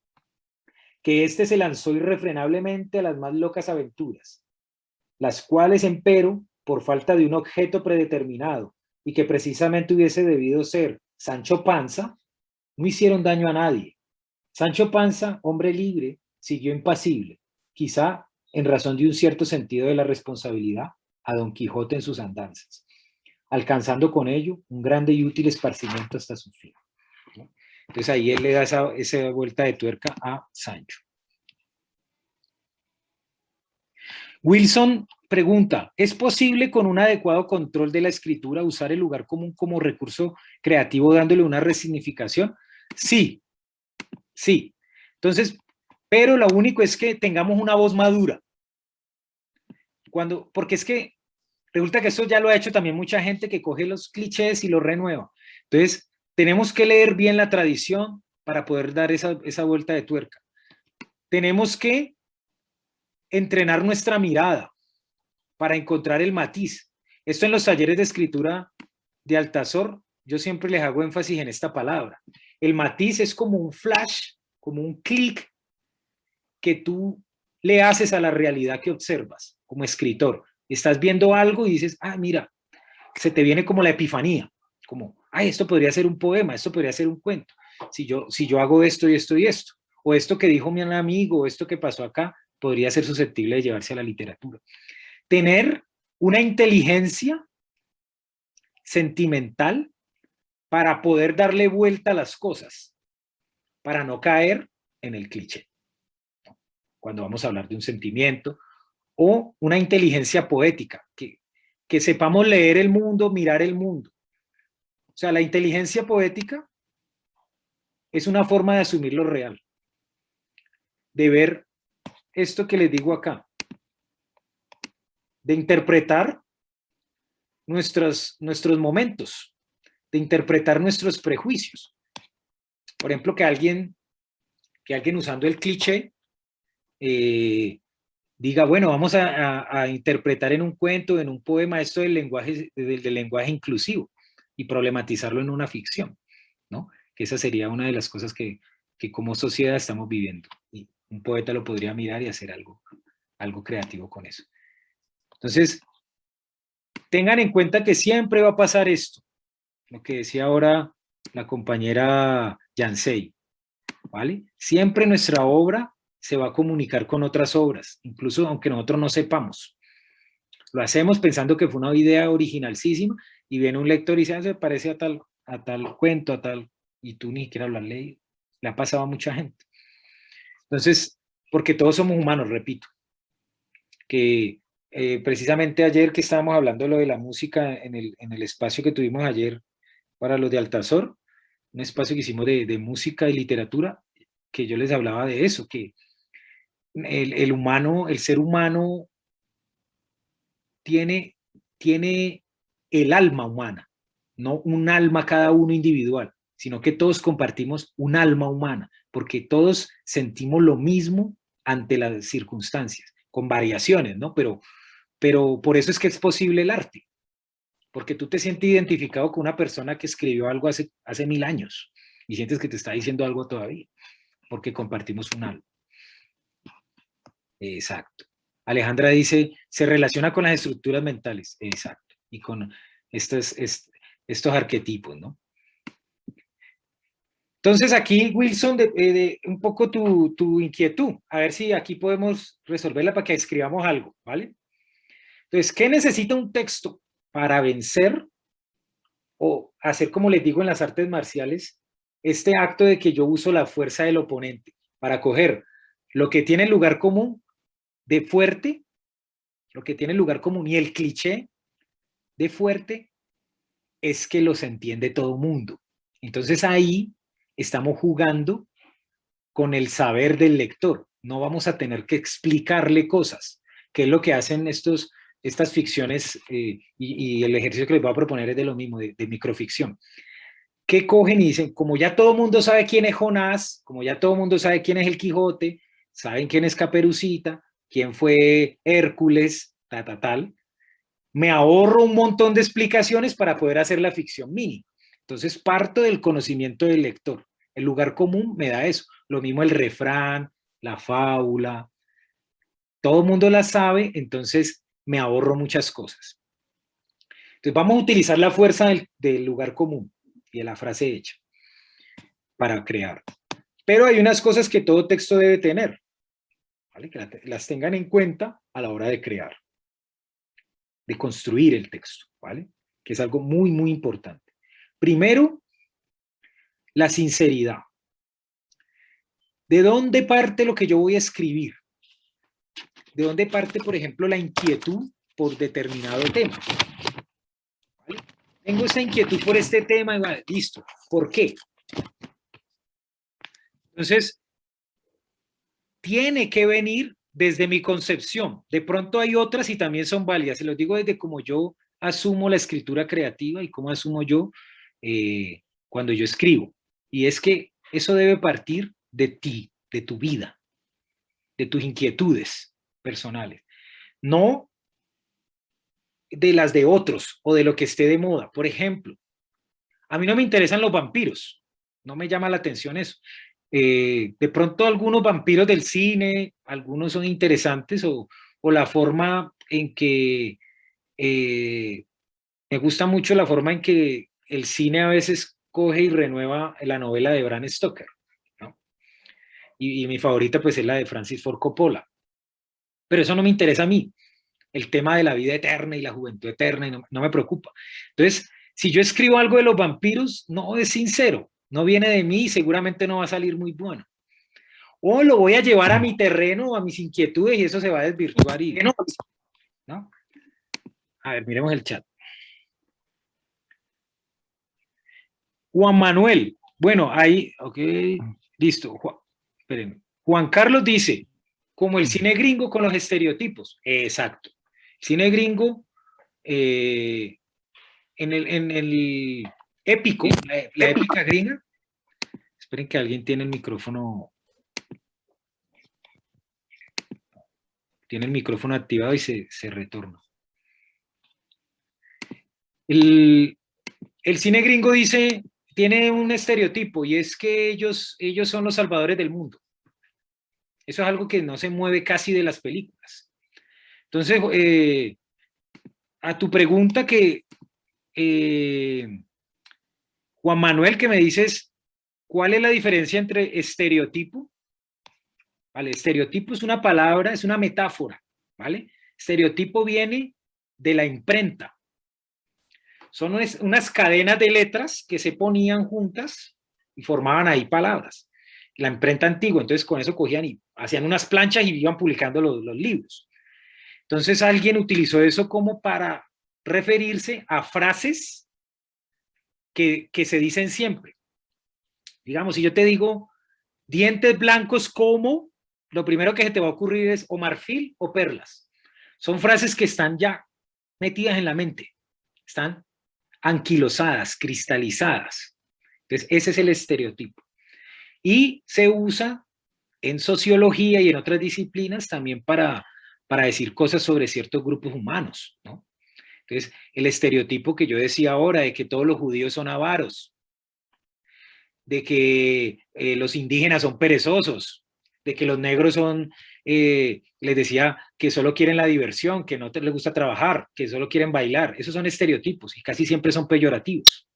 que éste se lanzó irrefrenablemente a las más locas aventuras, las cuales, empero, por falta de un objeto predeterminado y que precisamente hubiese debido ser Sancho Panza, no hicieron daño a nadie. Sancho Panza, hombre libre, siguió impasible, quizá en razón de un cierto sentido de la responsabilidad, a Don Quijote en sus andanzas, alcanzando con ello un grande y útil esparcimiento hasta su fin. Entonces ahí él le da esa vuelta de tuerca a Sancho. Wilson pregunta, ¿es posible con un adecuado control de la escritura usar el lugar común como recurso creativo dándole una resignificación? Sí, sí. Entonces, pero lo único es que tengamos una voz madura. Porque es que resulta que eso ya lo ha hecho también mucha gente que coge los clichés y los renueva. Entonces, tenemos que leer bien la tradición para poder dar esa vuelta de tuerca. Tenemos que entrenar nuestra mirada para encontrar el matiz. Esto en los talleres de escritura de Altazor, yo siempre les hago énfasis en esta palabra. El matiz es como un flash, como un clic que tú le haces a la realidad que observas como escritor. Estás viendo algo y dices, mira, se te viene como la epifanía, como, esto podría ser un poema, esto podría ser un cuento. Si yo hago esto y esto y esto, o esto que dijo mi amigo, o esto que pasó acá, podría ser susceptible de llevarse a la literatura. Tener una inteligencia sentimental para poder darle vuelta a las cosas, para no caer en el cliché, cuando vamos a hablar de un sentimiento, o una inteligencia poética, que sepamos leer el mundo, mirar el mundo. O sea, la inteligencia poética es una forma de asumir lo real, de ver esto que les digo acá, de interpretar nuestros momentos, de interpretar nuestros prejuicios. Por ejemplo, que alguien usando el cliché diga, bueno, vamos a interpretar en un cuento, en un poema, esto del lenguaje inclusivo y problematizarlo en una ficción, ¿no? Que esa sería una de las cosas que como sociedad estamos viviendo. Y un poeta lo podría mirar y hacer algo creativo con eso. Entonces, tengan en cuenta que siempre va a pasar esto, lo que decía ahora la compañera Yancey, ¿vale? Siempre nuestra obra se va a comunicar con otras obras, incluso aunque nosotros no sepamos. Lo hacemos pensando que fue una idea originalísima y viene un lector y dice, ah, se parece a tal cuento, a tal, y tú ni siquiera lo has leído. Le ha pasado a mucha gente. Entonces, porque todos somos humanos, repito, que precisamente ayer que estábamos hablando de lo de la música en el espacio que tuvimos ayer para los de Altazor, un espacio que hicimos de música y literatura, que yo les hablaba de eso, que el ser humano tiene el alma humana, no un alma cada uno individual, sino que todos compartimos un alma humana, porque todos sentimos lo mismo ante las circunstancias, con variaciones, ¿no? Pero por eso es que es posible el arte, porque tú te sientes identificado con una persona que escribió algo hace 1000 años y sientes que te está diciendo algo todavía, porque compartimos un alma. Exacto. Alejandra dice, se relaciona con las estructuras mentales. Exacto. Y con estos arquetipos, ¿no? Entonces aquí, Wilson, un poco tu inquietud. A ver si aquí podemos resolverla para que escribamos algo, ¿vale? Entonces, ¿qué necesita un texto para vencer o hacer, como les digo en las artes marciales, este acto de que yo uso la fuerza del oponente para coger lo que tiene lugar común de fuerte, lo que tiene lugar común y el cliché de fuerte es que los entiende todo mundo. Entonces ahí estamos jugando con el saber del lector. No vamos a tener que explicarle cosas, que es lo que hacen estas ficciones y el ejercicio que les voy a proponer es de lo mismo, de microficción. Que cogen y dicen, como ya todo el mundo sabe quién es Jonás, como ya todo el mundo sabe quién es el Quijote, saben quién es Caperucita, quién fue Hércules, tal, me ahorro un montón de explicaciones para poder hacer la ficción mini. Entonces parto del conocimiento del lector. El lugar común me da eso. Lo mismo el refrán, la fábula. Todo el mundo la sabe, entonces me ahorro muchas cosas. Entonces vamos a utilizar la fuerza del lugar común y de la frase hecha para crear. Pero hay unas cosas que todo texto debe tener, ¿vale? Que las tengan en cuenta a la hora de crear, de construir el texto, ¿vale? Que es algo muy, muy importante. Primero, la sinceridad. ¿De dónde parte lo que yo voy a escribir? ¿De dónde parte, por ejemplo, la inquietud por determinado tema? ¿Vale? Tengo esta inquietud por este tema, y vale, listo. ¿Por qué? Entonces, tiene que venir desde mi concepción. De pronto hay otras y también son válidas. Se los digo desde cómo yo asumo la escritura creativa y cómo asumo yo cuando yo escribo. Y es que eso debe partir de ti, de tu vida, de tus inquietudes personales. No de las de otros o de lo que esté de moda. Por ejemplo, a mí no me interesan los vampiros. No me llama la atención eso. De pronto algunos vampiros del cine, algunos son interesantes o la forma en que me gusta mucho la forma en que el cine a veces coge y renueva la novela de Bram Stoker, ¿no? Y mi favorita pues es la de Francis Ford Coppola. Pero eso no me interesa a mí. el tema de la vida eterna y la juventud eterna y no me preocupa. Entonces, si yo escribo algo de los vampiros, no es sincero, no viene de mí y seguramente no va a salir muy bueno. O lo voy a llevar a mi terreno, a mis inquietudes y eso se va a desvirtuar y ¿no? A ver, miremos el chat. Juan Manuel, bueno, ahí, ok, listo. Espérenme. Juan Carlos dice, como el cine gringo con los estereotipos. Exacto. Cine gringo, en el épico, la épica gringa. Esperen que alguien tiene el micrófono. Tiene el micrófono activado y se retorna. El cine gringo dice, tiene un estereotipo y es que ellos son los salvadores del mundo. Eso es algo que no se mueve casi de las películas. Entonces, a tu pregunta que, Juan Manuel, que me dices, ¿cuál es la diferencia entre estereotipo? ¿Vale? Estereotipo es una palabra, es una metáfora, ¿vale? Estereotipo viene de la imprenta. Son unas cadenas de letras que se ponían juntas y formaban ahí palabras. La imprenta antigua, entonces con eso cogían y hacían unas planchas y iban publicando los libros. Entonces alguien utilizó eso como para referirse a frases que se dicen siempre. Digamos, si yo te digo dientes blancos como, lo primero que se te va a ocurrir es o marfil o perlas. Son frases que están ya metidas en la mente, están anquilosadas, cristalizadas. Entonces, ese es el estereotipo. Y se usa en sociología y en otras disciplinas también para decir cosas sobre ciertos grupos humanos, ¿no? Entonces, el estereotipo que yo decía ahora de que todos los judíos son avaros, de que los indígenas son perezosos, de que los negros son, les decía, que solo quieren la diversión, que no les gusta trabajar, que solo quieren bailar. Esos son estereotipos y casi siempre son peyorativos,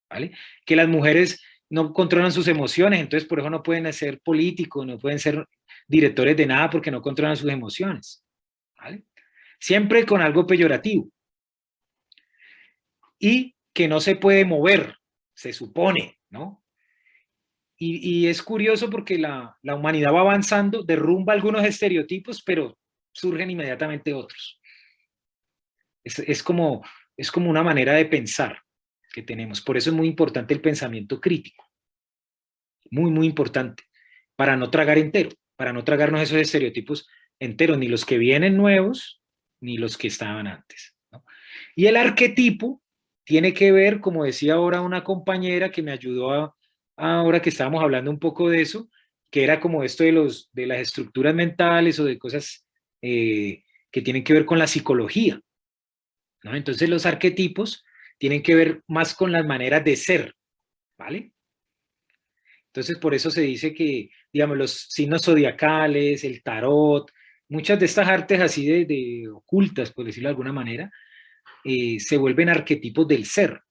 ¿vale? Que las mujeres no controlan sus emociones, entonces por eso no pueden ser políticos, no pueden ser directores de nada porque no controlan sus emociones, ¿vale? Siempre con algo peyorativo. Y que no se puede mover, se supone, ¿no? Y es curioso porque la humanidad va avanzando, derrumba algunos estereotipos, pero surgen inmediatamente otros. Es como una manera de pensar que tenemos. Por eso es muy importante el pensamiento crítico. Muy, muy importante. Para no tragar entero, para no tragarnos esos estereotipos enteros, ni los que vienen nuevos, ni los que estaban antes, ¿no? Y el arquetipo tiene que ver, como decía ahora una compañera que me ayudó ahora que estábamos hablando un poco de eso, que era como esto de las estructuras mentales o de cosas que tienen que ver con la psicología, ¿no? Entonces los arquetipos tienen que ver más con las maneras de ser, ¿vale? Entonces por eso se dice que, digamos, los signos zodiacales, el tarot, muchas de estas artes así de ocultas, por decirlo de alguna manera, se vuelven arquetipos del ser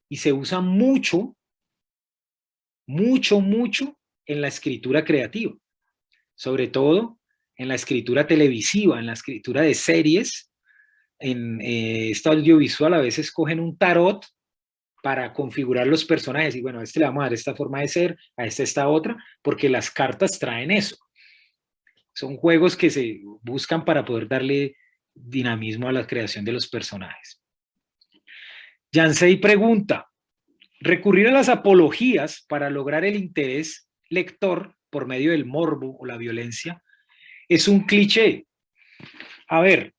y se usan mucho, mucho, mucho en la escritura creativa, sobre todo en la escritura televisiva, en la escritura de series, en esta audiovisual a veces cogen un tarot para configurar los personajes y bueno, a este le vamos a dar esta forma de ser, a este esta otra, porque las cartas traen eso. Son juegos que se buscan para poder darle dinamismo a la creación de los personajes. Yansei pregunta, recurrir a las apologías para lograr el interés lector por medio del morbo o la violencia es un cliché. A ver,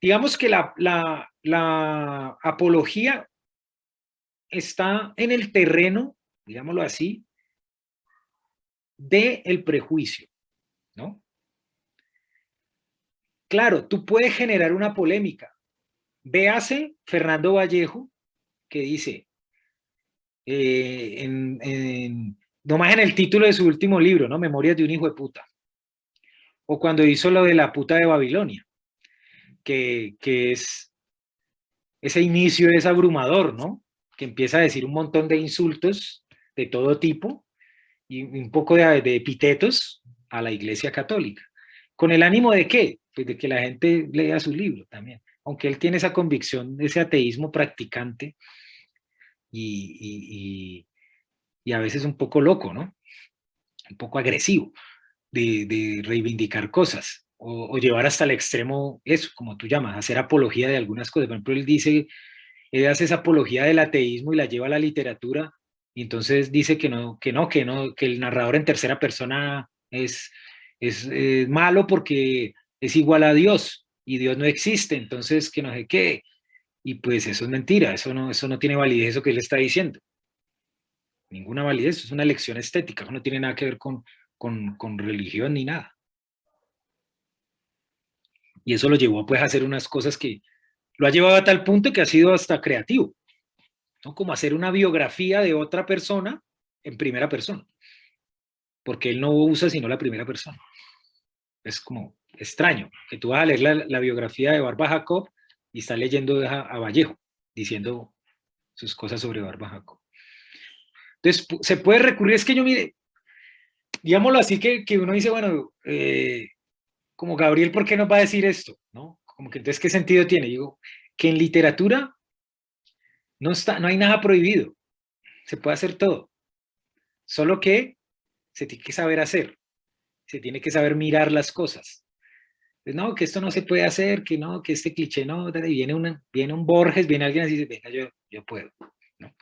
digamos que la apología está en el terreno, digámoslo así, del prejuicio, ¿no? Claro, tú puedes generar una polémica. Véase Fernando Vallejo, que dice, nomás en el título de su último libro, ¿no? Memorias de un hijo de puta. O cuando hizo lo de la puta de Babilonia, que es, ese inicio es abrumador, ¿no? Que empieza a decir un montón de insultos de todo tipo y un poco de epítetos a la Iglesia Católica. ¿Con el ánimo de qué? pues, de que la gente lea su libro también. Aunque él tiene esa convicción, ese ateísmo practicante y a veces un poco loco, ¿no? Un poco agresivo de reivindicar cosas o llevar hasta el extremo eso, como tú llamas, hacer apología de algunas cosas. Por ejemplo, él dice, él hace esa apología del ateísmo y la lleva a la literatura y entonces dice que el narrador en tercera persona es malo porque es igual a Dios y Dios no existe, entonces que no sé qué. Y pues eso es mentira, eso no tiene validez eso que él está diciendo. Ninguna validez, es una elección estética, no tiene nada que ver con religión ni nada. Y eso lo llevó pues a hacer unas cosas que lo ha llevado a tal punto que ha sido hasta creativo, ¿no? Como hacer una biografía de otra persona en primera persona, porque él no usa sino la primera persona. Es como extraño, que tú vas a leer la biografía de Barba Jacob y estás leyendo a Vallejo, diciendo sus cosas sobre Barba Jacob. Entonces, se puede recurrir, es que yo mire, digámoslo así, que uno dice, bueno, como Gabriel, ¿por qué nos va a decir esto? ¿No? Como que entonces, ¿qué sentido tiene? Digo, que en literatura no hay nada prohibido, se puede hacer todo, solo que se tiene que saber hacer, se tiene que saber mirar las cosas. Pues no, que esto no se puede hacer, que no, que este cliché no, y viene un Borges, viene alguien así y dice, venga, yo puedo. ¿No?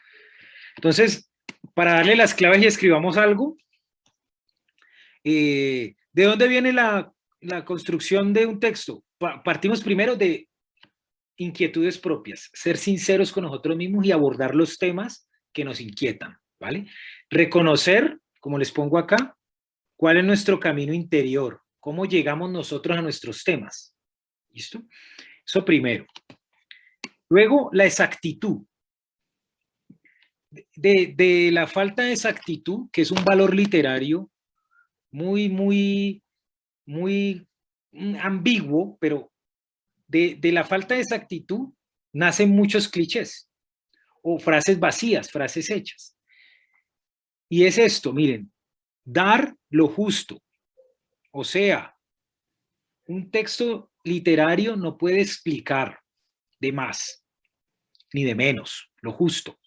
Entonces, para darle las claves y escribamos algo, ¿de dónde viene la construcción de un texto? Partimos primero de inquietudes propias, ser sinceros con nosotros mismos y abordar los temas que nos inquietan, ¿vale? Reconocer, como les pongo acá, cuál es nuestro camino interior, cómo llegamos nosotros a nuestros temas, ¿listo? Eso primero. Luego, la exactitud. De la falta de exactitud, que es un valor literario muy ambiguo, pero de la falta de exactitud nacen muchos clichés o frases vacías, frases hechas. Y es esto, miren, dar lo justo. O sea, un texto literario no puede explicar de más ni de menos, lo justo.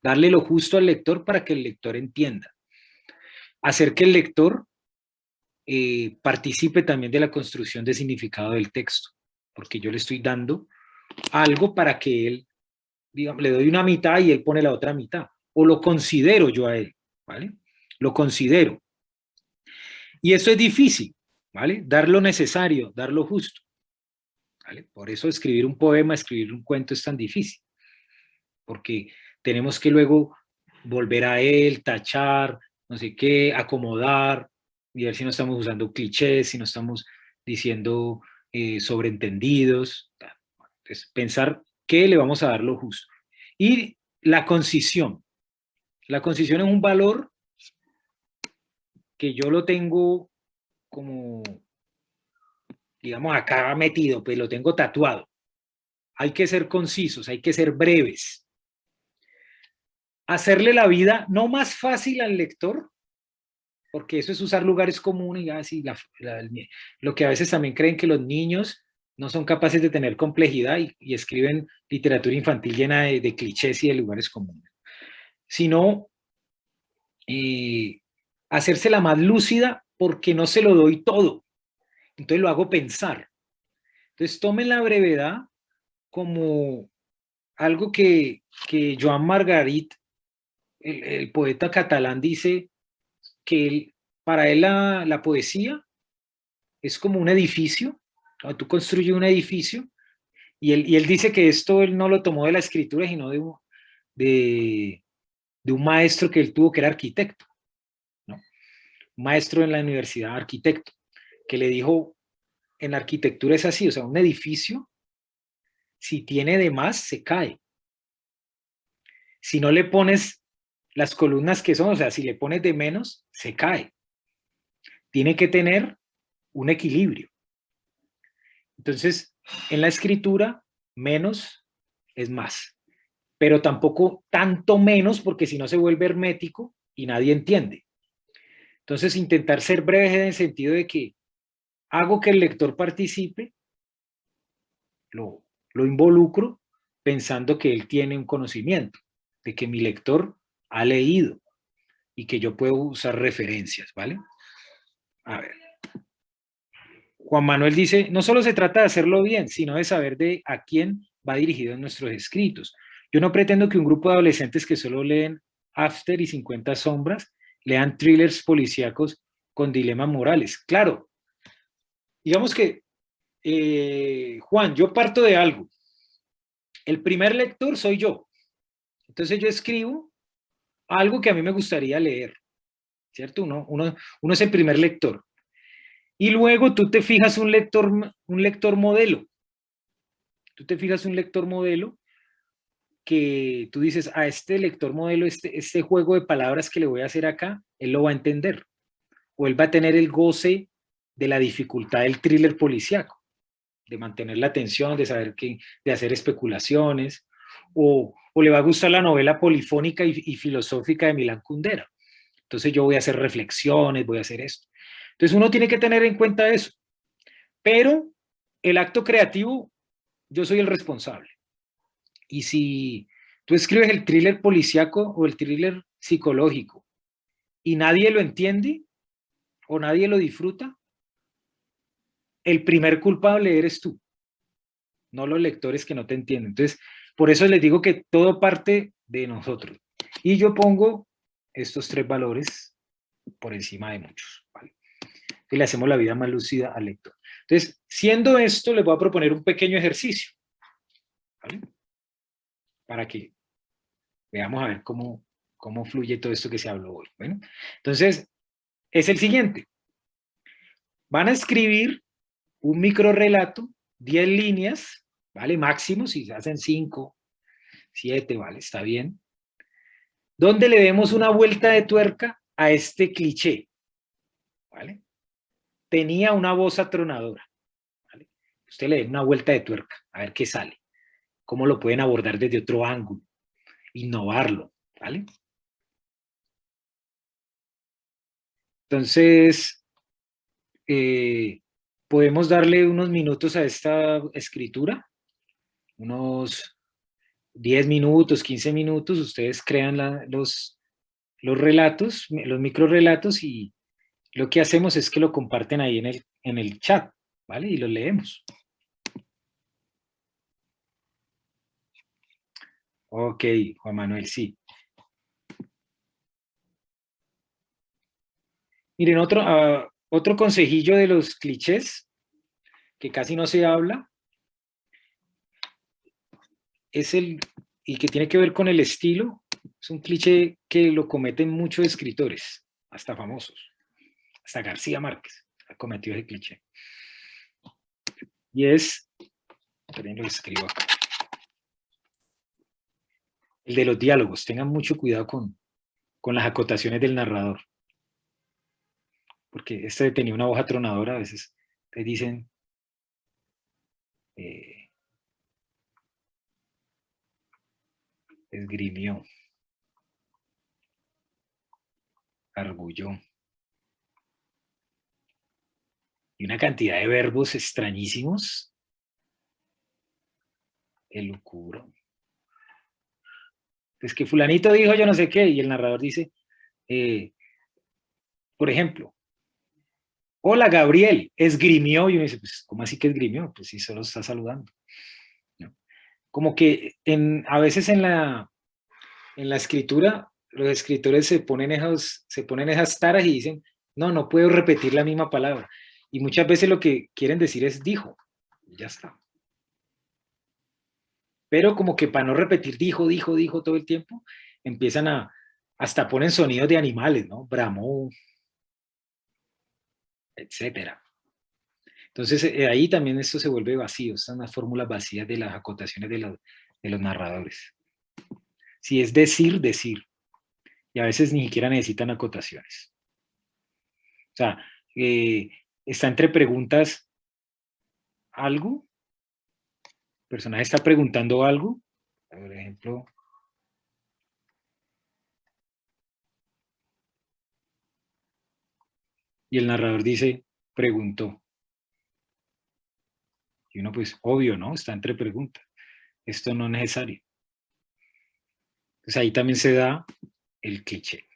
Darle lo justo al lector para que el lector entienda. Hacer que el lector participe también de la construcción de significado del texto, porque yo le estoy dando algo para que él, digamos, le doy una mitad y él pone la otra mitad, o lo considero yo a él, ¿vale? Lo considero. Y eso es difícil, ¿vale? Dar lo necesario, dar lo justo, ¿vale? Por eso escribir un poema, escribir un cuento es tan difícil, porque tenemos que luego volver a él, tachar, no sé qué, acomodar, y ver si no estamos usando clichés, si no estamos diciendo sobreentendidos. Entonces, pensar qué le vamos a dar lo justo. Y la concisión. La concisión es un valor que yo lo tengo como, digamos, acá metido, pues lo tengo tatuado. Hay que ser concisos, hay que ser breves. Hacerle la vida no más fácil al lector, porque eso es usar lugares comunes y así, lo que a veces también creen que los niños no son capaces de tener complejidad y escriben literatura infantil llena de clichés y de lugares comunes, sino hacérsela más lúcida porque no se lo doy todo, entonces lo hago pensar. Entonces tomen la brevedad como algo que Joan Margarit, el poeta catalán, dice que para él la poesía es como un edificio, ¿no? Tú construyes un edificio y él dice que esto él no lo tomó de la escritura, sino de un maestro que él tuvo que era arquitecto, ¿no? Un maestro en la universidad, arquitecto, que le dijo, en la arquitectura es así, o sea, un edificio, si tiene de más, se cae. Si no le pones las columnas que son, o sea, si le pones de menos, se cae. Tiene que tener un equilibrio. Entonces, en la escritura, menos es más, pero tampoco tanto menos porque si no se vuelve hermético y nadie entiende. Entonces, intentar ser breves en el sentido de que hago que el lector participe, lo involucro pensando que él tiene un conocimiento, de que mi lector ha leído y que yo puedo usar referencias, ¿vale? A ver. Juan Manuel dice, no solo se trata de hacerlo bien, sino de saber de a quién va dirigido en nuestros escritos. Yo no pretendo que un grupo de adolescentes que solo leen After y 50 sombras lean thrillers policíacos con dilemas morales. Claro, digamos que, Juan, yo parto de algo. El primer lector soy yo. Entonces yo escribo algo que a mí me gustaría leer, ¿cierto? Uno es el primer lector. Y luego tú te fijas un lector modelo. Tú te fijas un lector modelo que tú dices, a este lector modelo, este juego de palabras que le voy a hacer acá, él lo va a entender. O él va a tener el goce de la dificultad del thriller policíaco, de mantener la atención, de saber qué, de hacer especulaciones, o le va a gustar la novela polifónica y filosófica de Milán Kundera. Entonces yo voy a hacer reflexiones, voy a hacer esto. Entonces uno tiene que tener en cuenta eso. Pero el acto creativo, yo soy el responsable. Y si tú escribes el thriller policíaco o el thriller psicológico y nadie lo entiende o nadie lo disfruta, el primer culpable eres tú, no los lectores que no te entienden. Entonces, por eso les digo que todo parte de nosotros. Y yo pongo estos tres valores por encima de muchos, ¿vale? Y le hacemos la vida más lúcida al lector. Entonces, siendo esto, les voy a proponer un pequeño ejercicio, ¿vale? Para que veamos a ver cómo fluye todo esto que se habló hoy. Bueno, entonces, es el siguiente. Van a escribir un micro relato, 10 líneas, ¿vale? Máximo, si se hacen 5, 7, ¿vale? Está bien. Donde le demos una vuelta de tuerca a este cliché, ¿vale? Tenía una voz atronadora, ¿vale? Usted le dé una vuelta de tuerca, a ver qué sale. Cómo lo pueden abordar desde otro ángulo, innovarlo, ¿vale? Entonces, podemos darle unos minutos a esta escritura, unos 10 minutos, 15 minutos, ustedes crean los relatos, los micro relatos y lo que hacemos es que lo comparten ahí en el chat, ¿vale? Y lo leemos. Ok, Juan Manuel, sí. Miren, otro consejillo de los clichés, que casi no se habla, es y que tiene que ver con el estilo. Es un cliché que lo cometen muchos escritores, hasta famosos. Hasta García Márquez ha cometido ese cliché. Y es, también lo escribo acá, el de los diálogos. Tengan mucho cuidado con las acotaciones del narrador. Porque este tenía una voz atronadora, a veces te dicen, esgrimió, argulló. Y una cantidad de verbos extrañísimos. Elucubró. Es que fulanito dijo yo no sé qué, y el narrador dice, por ejemplo, hola Gabriel, esgrimió, y uno dice, pues, ¿cómo así que esgrimió? Pues sí, solo está saludando. ¿No? Como que a veces en la escritura, los escritores se ponen esas taras y dicen, no puedo repetir la misma palabra. Y muchas veces lo que quieren decir es dijo, y ya está. Pero como que para no repetir dijo todo el tiempo, empiezan hasta ponen sonidos de animales, ¿no? Bramó, etcétera. Entonces ahí también esto se vuelve vacío, están las fórmulas vacías de las acotaciones de los narradores. Si es decir, decir. Y a veces ni siquiera necesitan acotaciones. O sea, está entre preguntas algo, el personaje está preguntando algo, por ejemplo, y el narrador dice, preguntó. Y uno pues, obvio, ¿no? Está entre preguntas. Esto no es necesario. Entonces ahí también se da el cliché.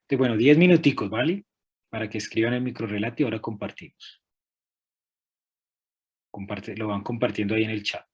Entonces, bueno, 10 minuticos, ¿vale? Para que escriban el microrelato y ahora compartimos. Lo van compartiendo ahí en el chat.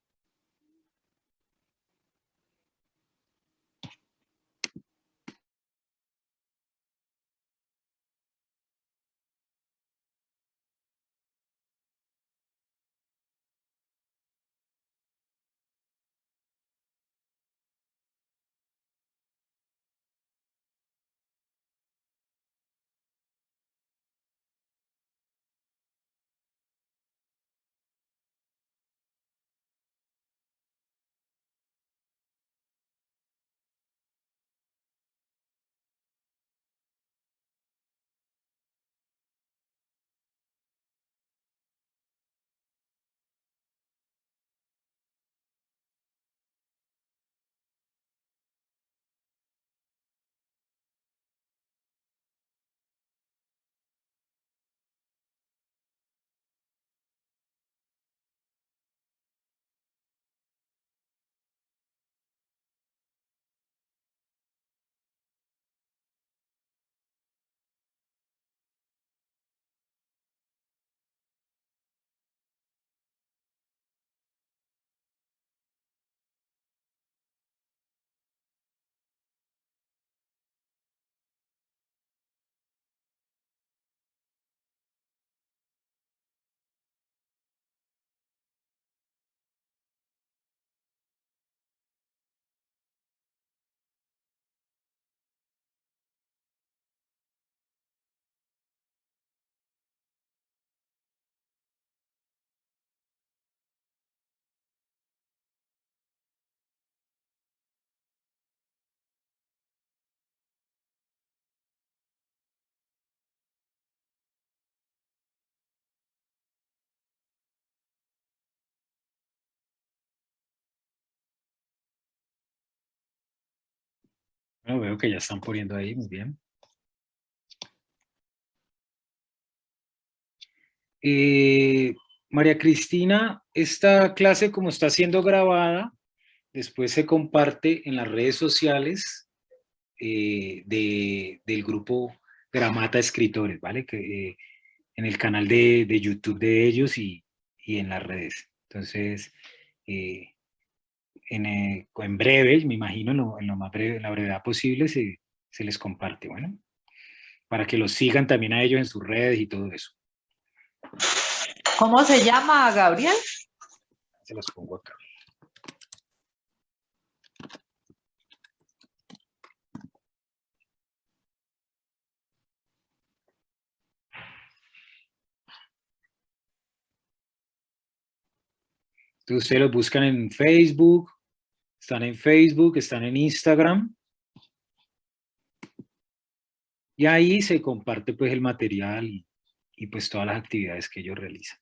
Bueno, veo que ya están poniendo ahí, muy bien. María Cristina, esta clase como está siendo grabada, después se comparte en las redes sociales del grupo Gramata Escritores, ¿vale? En el canal de YouTube de ellos y en las redes. Entonces, en breve, me imagino, en lo más breve, en la brevedad posible, se les comparte, bueno, para que los sigan también a ellos en sus redes y todo eso. ¿Cómo se llama, Gabriel? Se los pongo acá. Entonces ustedes los buscan en Facebook, están en Instagram, y ahí se comparte pues el material y pues todas las actividades que ellos realizan.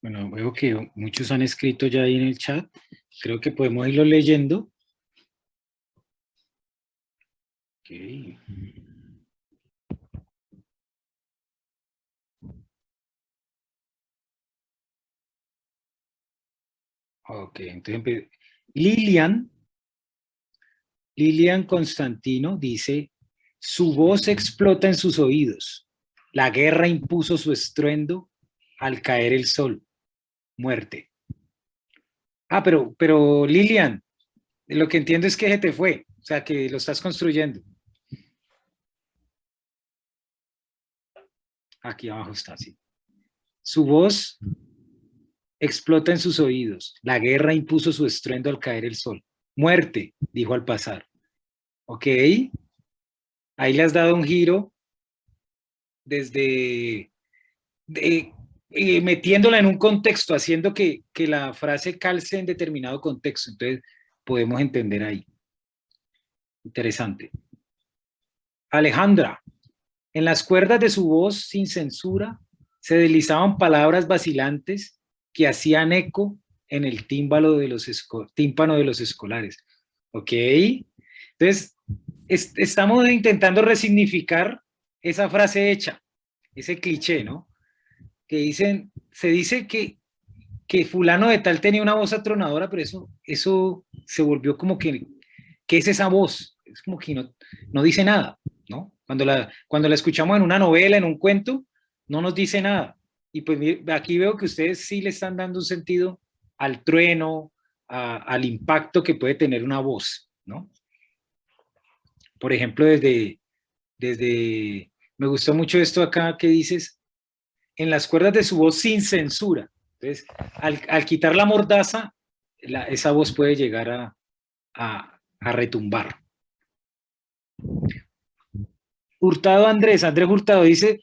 Bueno, veo que muchos han escrito ya ahí en el chat. Creo que podemos irlo leyendo. Ok. Ok, entonces Lilian Constantino dice, su voz explota en sus oídos. La guerra impuso su estruendo al caer el sol. Muerte. Ah, pero Lilian, lo que entiendo es que se te fue, o sea, que lo estás construyendo. Aquí abajo está, así. Su voz explota en sus oídos. La guerra impuso su estruendo al caer el sol. Muerte, dijo al pasar. Ok, ahí le has dado un giro desde metiéndola en un contexto, haciendo que la frase calce en determinado contexto. Entonces, podemos entender ahí. Interesante. Alejandra, en las cuerdas de su voz sin censura se deslizaban palabras vacilantes que hacían eco en el tímpano de los escolares. ¿Ok? Entonces, estamos intentando resignificar esa frase hecha, ese cliché, ¿no? Que dicen, se dice que fulano de tal tenía una voz atronadora, pero eso se volvió como que, ¿qué es esa voz? Es como que no dice nada, ¿no? Cuando la escuchamos en una novela, en un cuento, no nos dice nada. Y pues aquí veo que ustedes sí le están dando un sentido al trueno, al impacto que puede tener una voz, ¿no? Por ejemplo, me gustó mucho esto acá que dices, en las cuerdas de su voz sin censura. Entonces, al quitar la mordaza, esa voz puede llegar a retumbar. Andrés Hurtado dice,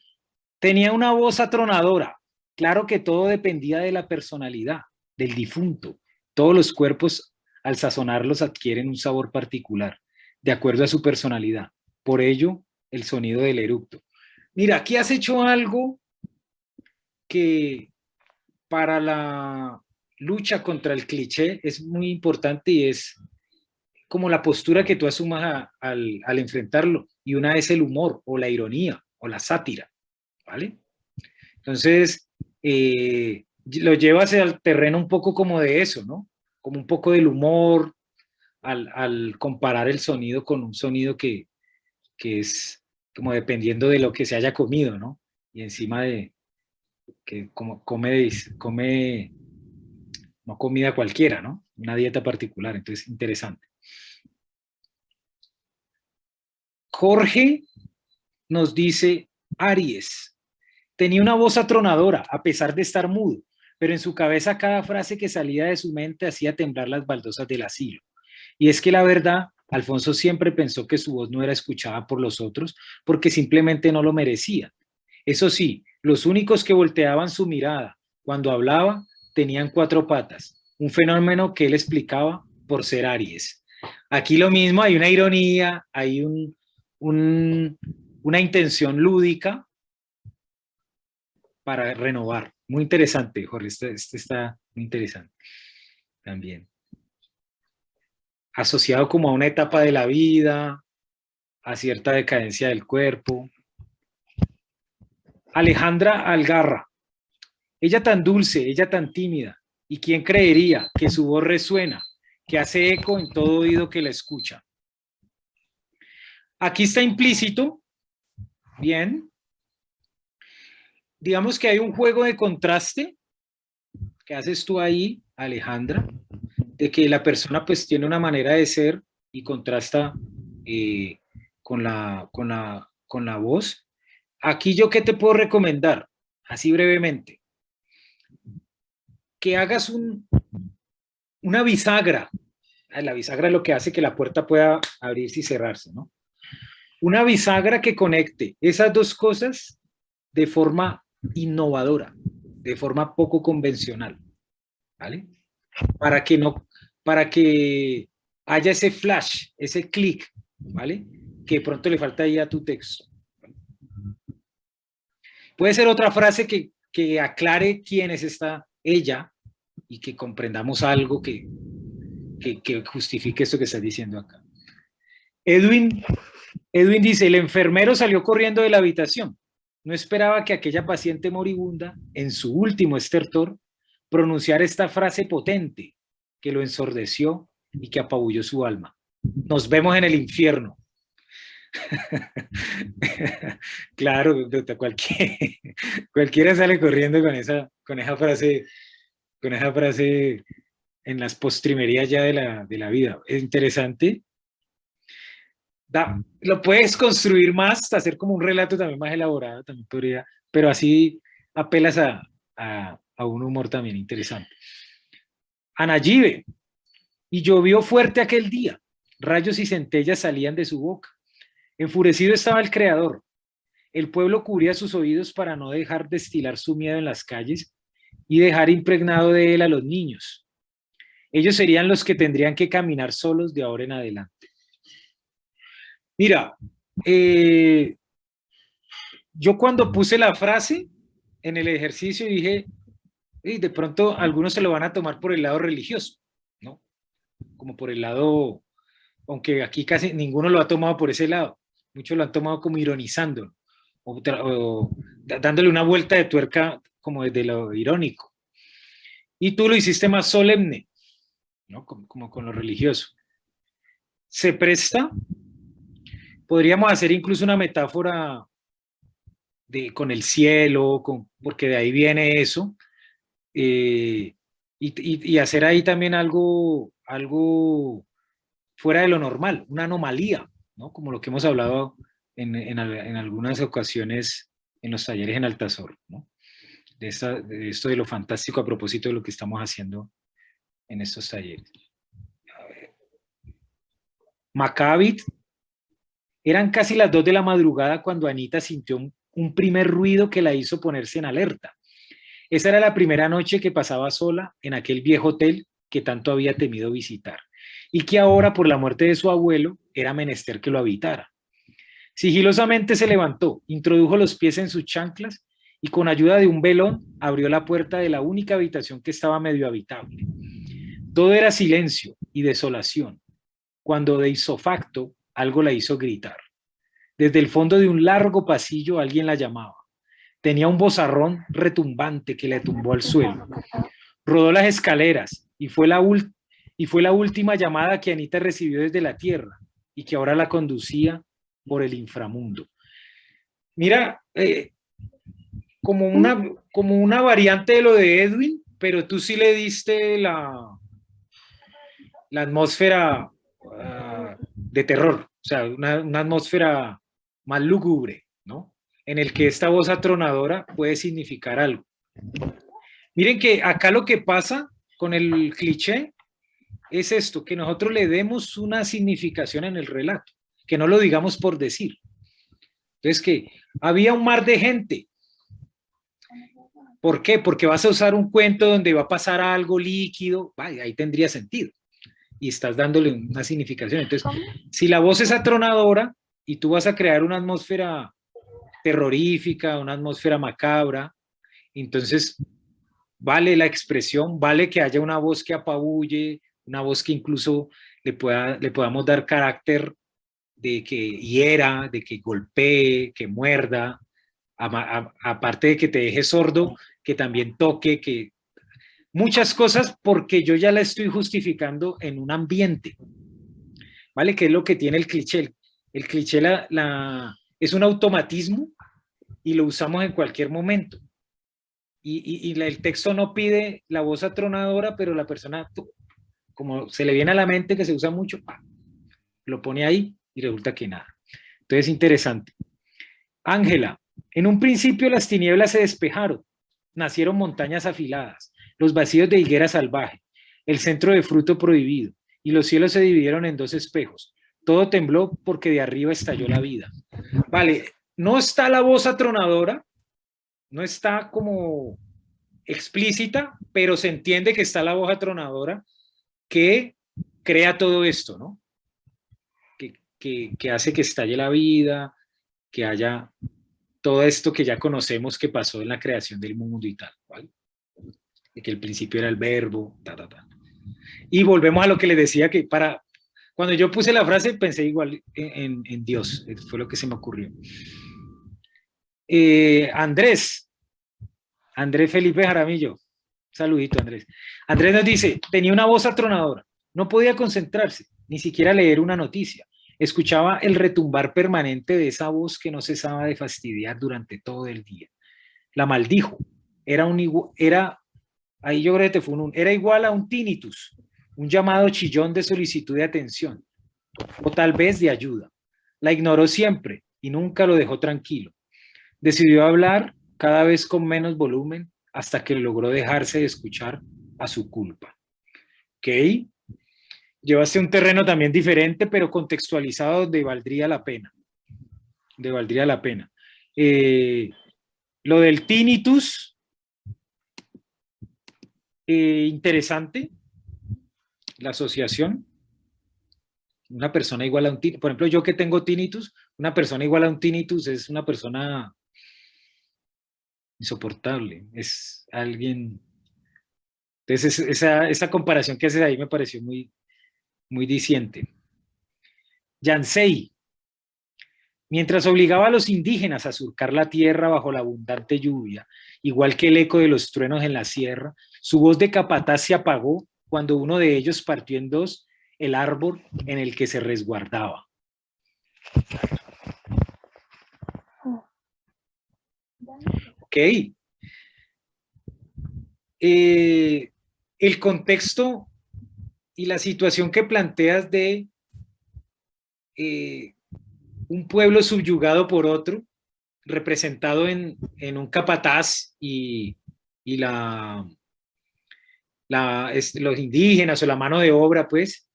tenía una voz atronadora. Claro que todo dependía de la personalidad del difunto. Todos los cuerpos, al sazonarlos, adquieren un sabor particular, de acuerdo a su personalidad. Por ello, el sonido del eructo. Mira, aquí has hecho algo que para la lucha contra el cliché es muy importante y es como la postura que tú asumas al enfrentarlo. Y una es el humor o la ironía o la sátira, ¿vale? Entonces, lo llevas al terreno un poco como de eso, ¿no? Como un poco del humor al comparar el sonido con un sonido que es como dependiendo de lo que se haya comido, ¿no? Y encima de que como come no comida cualquiera, ¿no? Una dieta particular, entonces interesante. Jorge nos dice, Aries, tenía una voz atronadora a pesar de estar mudo, pero en su cabeza cada frase que salía de su mente hacía temblar las baldosas del asilo. Y es que la verdad, Alfonso siempre pensó que su voz no era escuchada por los otros porque simplemente no lo merecía. Eso sí, los únicos que volteaban su mirada cuando hablaba tenían cuatro patas, un fenómeno que él explicaba por ser Aries. Aquí lo mismo, hay una ironía, hay una intención lúdica para renovar. Muy interesante, Jorge, este está muy interesante también. Asociado como a una etapa de la vida, a cierta decadencia del cuerpo. Alejandra Algarra, ella tan dulce, ella tan tímida, ¿y quién creería que su voz resuena, que hace eco en todo oído que la escucha? Aquí está implícito, bien, digamos que hay un juego de contraste que haces tú ahí, Alejandra, de que la persona pues tiene una manera de ser y contrasta con la voz. Aquí yo qué te puedo recomendar, así brevemente, que hagas una bisagra. La bisagra es lo que hace que la puerta pueda abrirse y cerrarse, ¿no? Una bisagra que conecte esas dos cosas de forma innovadora, de forma poco convencional, ¿vale? Para que haya ese flash, ese clic, ¿vale? Que de pronto le falta ahí a tu texto. Puede ser otra frase que aclare quién es esta ella y que comprendamos algo que justifique esto que estás diciendo acá. Edwin dice, el enfermero salió corriendo de la habitación. No esperaba que aquella paciente moribunda, en su último estertor, pronunciara esta frase potente que lo ensordeció y que apabulló su alma. Nos vemos en el infierno. Claro, cualquiera sale corriendo con esa frase en las postrimerías ya de la vida. Es interesante. Lo puedes construir más, hacer como un relato también más elaborado, también podría, pero así apelas a un humor también interesante. Anayibe, y llovió fuerte aquel día, rayos y centellas salían de su boca. Enfurecido estaba el creador. El pueblo cubría sus oídos para no dejar destilar su miedo en las calles y dejar impregnado de él a los niños. Ellos serían los que tendrían que caminar solos de ahora en adelante. Mira, yo cuando puse la frase en el ejercicio dije, de pronto algunos se lo van a tomar por el lado religioso, ¿no? Como por el lado, aunque aquí casi ninguno lo ha tomado por ese lado, muchos lo han tomado como ironizando o dándole una vuelta de tuerca como desde lo irónico. Y tú lo hiciste más solemne, ¿no? Como con lo religioso. Se presta, podríamos hacer incluso una metáfora con el cielo, porque de ahí viene eso, y hacer ahí también algo fuera de lo normal, una anomalía, ¿no? Como lo que hemos hablado en algunas ocasiones en los talleres en Altazor, ¿no? De esto de lo fantástico a propósito de lo que estamos haciendo en estos talleres. Macabit, eran casi las 2 de la madrugada cuando Anita sintió un primer ruido que la hizo ponerse en alerta. Esa era la primera noche que pasaba sola en aquel viejo hotel que tanto había temido visitar y que ahora, por la muerte de su abuelo, era menester que lo habitara. Sigilosamente se levantó, introdujo los pies en sus chanclas y con ayuda de un velón abrió la puerta de la única habitación que estaba medio habitable. Todo era silencio y desolación, cuando de isofacto algo la hizo gritar. Desde el fondo de un largo pasillo alguien la llamaba. Tenía un vozarrón retumbante que le tumbó al suelo. Rodó las escaleras y fue la última llamada que Anita recibió desde la tierra y que ahora la conducía por el inframundo. Mira, como una variante de lo de Edwin, pero tú sí le diste la atmósfera de terror, o sea, una atmósfera más lúgubre, ¿no? En el que esta voz atronadora puede significar algo. Miren que acá lo que pasa con el cliché es esto, que nosotros le demos una significación en el relato, que no lo digamos por decir. Entonces, que había un mar de gente. ¿Por qué? Porque vas a usar un cuento donde va a pasar algo líquido, vaya, ahí tendría sentido. Y estás dándole una significación. Entonces, si la voz es atronadora y tú vas a crear una atmósfera terrorífica, una atmósfera macabra, entonces vale la expresión, vale que haya una voz que apabulle, una voz que incluso le podamos dar carácter de que hiera, de que golpee, que muerda, aparte de que te deje sordo, que también toque, que muchas cosas, porque yo ya la estoy justificando en un ambiente, ¿vale? Que es lo que tiene el cliché. El cliché es un automatismo y lo usamos en cualquier momento. Y el texto no pide la voz atronadora, pero la persona, como se le viene a la mente que se usa mucho, lo pone ahí y resulta que nada. Entonces, interesante. Ángela, en un principio las tinieblas se despejaron, nacieron montañas afiladas, los vacíos de higuera salvaje, el centro de fruto prohibido, y los cielos se dividieron en 2 espejos. Todo tembló porque de arriba estalló la vida. Vale, no está la voz atronadora, no está como explícita, pero se entiende que está la voz atronadora que crea todo esto, ¿no? Que hace que estalle la vida, que haya todo esto que ya conocemos que pasó en la creación del mundo y tal, ¿vale? de que el principio era el verbo, ta, ta, ta. Y volvemos a lo que les decía, que cuando yo puse la frase pensé igual en Dios, fue lo que se me ocurrió. Andrés Felipe Jaramillo, saludito Andrés. Andrés nos dice, tenía una voz atronadora, no podía concentrarse, ni siquiera leer una noticia. Escuchaba el retumbar permanente de esa voz que no cesaba de fastidiar durante todo el día. La maldijo. Ahí yo creo que era igual a un tinnitus, un llamado chillón de solicitud de atención, o tal vez de ayuda. La ignoró siempre y nunca lo dejó tranquilo. Decidió hablar cada vez con menos volumen hasta que logró dejarse de escuchar a su culpa. ¿Ok? Llevaste un terreno también diferente, pero contextualizado donde valdría la pena. Lo del tinnitus, interesante, la asociación. Una persona igual a un tinnitus. Por ejemplo, yo que tengo tinnitus, una persona igual a un tinnitus es una persona insoportable. Es alguien... Entonces, esa comparación que haces ahí me pareció muy, muy diciente. Yansei, mientras obligaba a los indígenas a surcar la tierra bajo la abundante lluvia, igual que el eco de los truenos en la sierra, su voz de capataz se apagó cuando uno de ellos partió en dos el árbol en el que se resguardaba. Ok. El contexto y la situación que planteas de un pueblo subyugado por otro, representado en un capataz y los indígenas o la mano de obra, pues,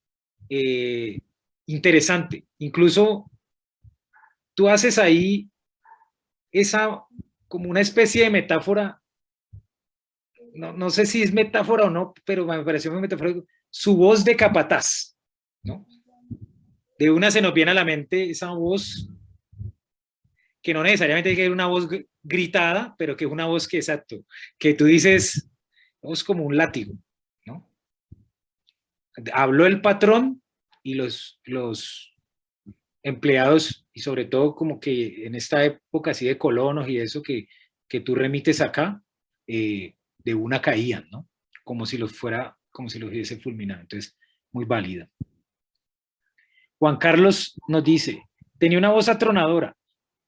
interesante. Incluso tú haces ahí como una especie de metáfora, no sé si es metáfora o no, pero me pareció muy metafórico, su voz de capataz, ¿no? De una se nos viene a la mente esa voz que no necesariamente tiene que ser una voz gritada, pero que es una voz que, exacto, que tú dices, es como un látigo, ¿no? Habló el patrón y los empleados, y sobre todo como que en esta época así de colonos y eso que tú remites acá, de una caían, ¿no? Como si los hubiese fulminado. Entonces, muy válida. Juan Carlos nos dice, tenía una voz atronadora.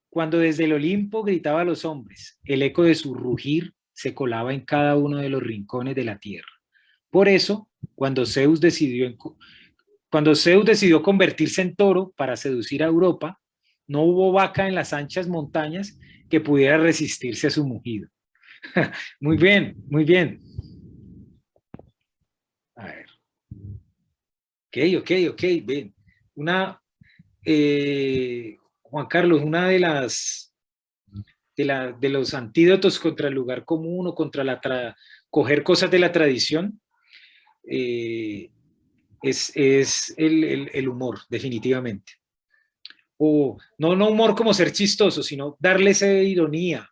Cuando desde el Olimpo gritaba a los hombres, el eco de su rugir se colaba en cada uno de los rincones de la tierra. Por eso, cuando Zeus decidió convertirse en toro para seducir a Europa, no hubo vaca en las anchas montañas que pudiera resistirse a su mugido. Muy bien, muy bien. A ver. Ok, bien. Juan Carlos, una de los antídotos contra el lugar común o contra coger cosas de la tradición, es el humor, definitivamente. O no humor como ser chistoso, sino darle esa ironía,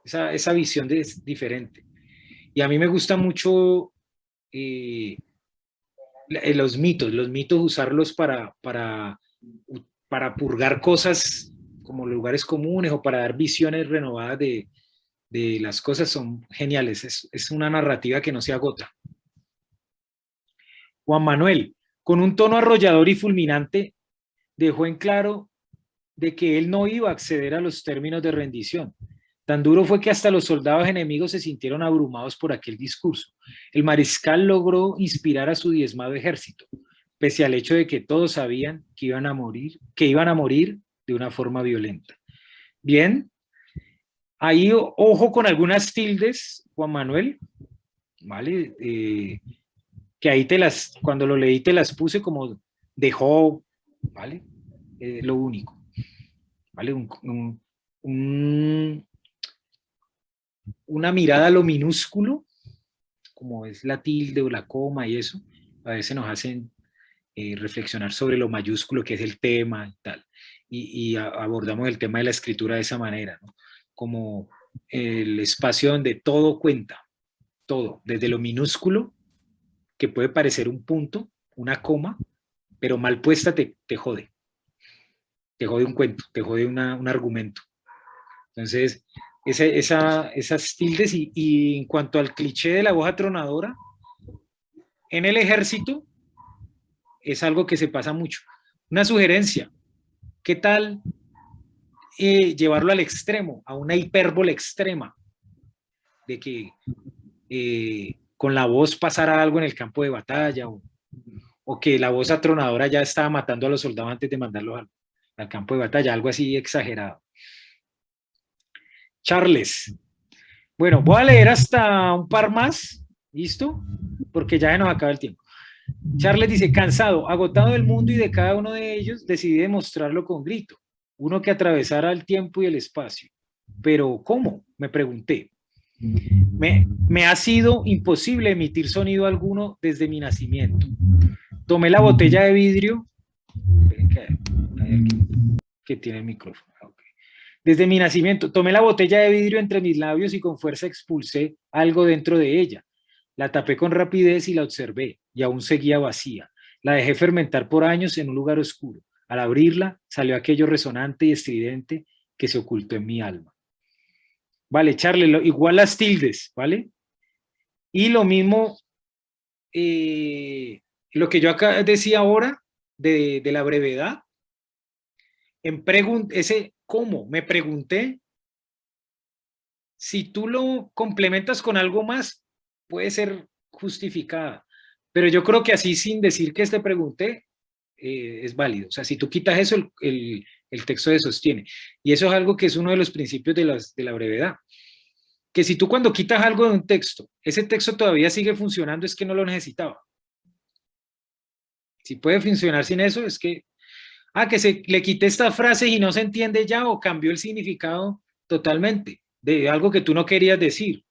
esa visión diferente. Y a mí me gusta mucho los mitos usarlos para purgar cosas como lugares comunes o para dar visiones renovadas de las cosas, son geniales. Es una narrativa que no se agota. Juan Manuel, con un tono arrollador y fulminante, dejó en claro de que él no iba a acceder a los términos de rendición. Tan duro fue que hasta los soldados enemigos se sintieron abrumados por aquel discurso. El mariscal logró inspirar a su diezmado ejército, pese al hecho de que todos sabían que iban a morir de una forma violenta. Bien, ahí ojo con algunas tildes, Juan Manuel, ¿vale? Que ahí cuando lo leí te las puse como dejó, ¿vale? Lo único, ¿vale? Una mirada a lo minúsculo, como es la tilde o la coma y eso, a veces nos hacen reflexionar sobre lo mayúsculo que es el tema y tal. Y abordamos el tema de la escritura de esa manera, ¿no? Como el espacio donde todo cuenta, todo, desde lo minúsculo, que puede parecer un punto, una coma, pero mal puesta te jode. Te jode un cuento, te jode un argumento. Entonces, esas tildes y en cuanto al cliché de la voz atronadora, en el ejército es algo que se pasa mucho. Una sugerencia, ¿qué tal llevarlo al extremo, a una hipérbole extrema, de que con la voz pasara algo en el campo de batalla o que la voz atronadora ya estaba matando a los soldados antes de mandarlos al campo de batalla, algo así exagerado? Charles. Bueno, voy a leer hasta un par más, ¿listo? Porque ya se nos acaba el tiempo. Charles dice, cansado, agotado del mundo y de cada uno de ellos, decidí demostrarlo con grito, uno que atravesara el tiempo y el espacio. Pero, ¿cómo? Me pregunté. Me ha sido imposible emitir sonido alguno desde mi nacimiento. Tomé la botella de vidrio. Esperen que hay alguien que tiene el micrófono. Okay. Desde mi nacimiento, tomé la botella de vidrio entre mis labios y con fuerza expulsé algo dentro de ella. La tapé con rapidez y la observé, y aún seguía vacía. La dejé fermentar por años en un lugar oscuro. Al abrirla, salió aquello resonante y estridente que se ocultó en mi alma. Vale, Charlie, igual las tildes, ¿vale? Y lo mismo, lo que yo acá decía ahora de la brevedad, ese cómo, me pregunté, si tú lo complementas con algo más, puede ser justificada. Pero yo creo que así sin decir que te pregunté, es válido. O sea, si tú quitas eso, el texto se sostiene. Y eso es algo que es uno de los principios de la brevedad. Que si tú cuando quitas algo de un texto, ese texto todavía sigue funcionando, es que no lo necesitaba. Si puede funcionar sin eso, es que, le quité estas frases y no se entiende ya o cambió el significado totalmente de algo que tú no querías decir.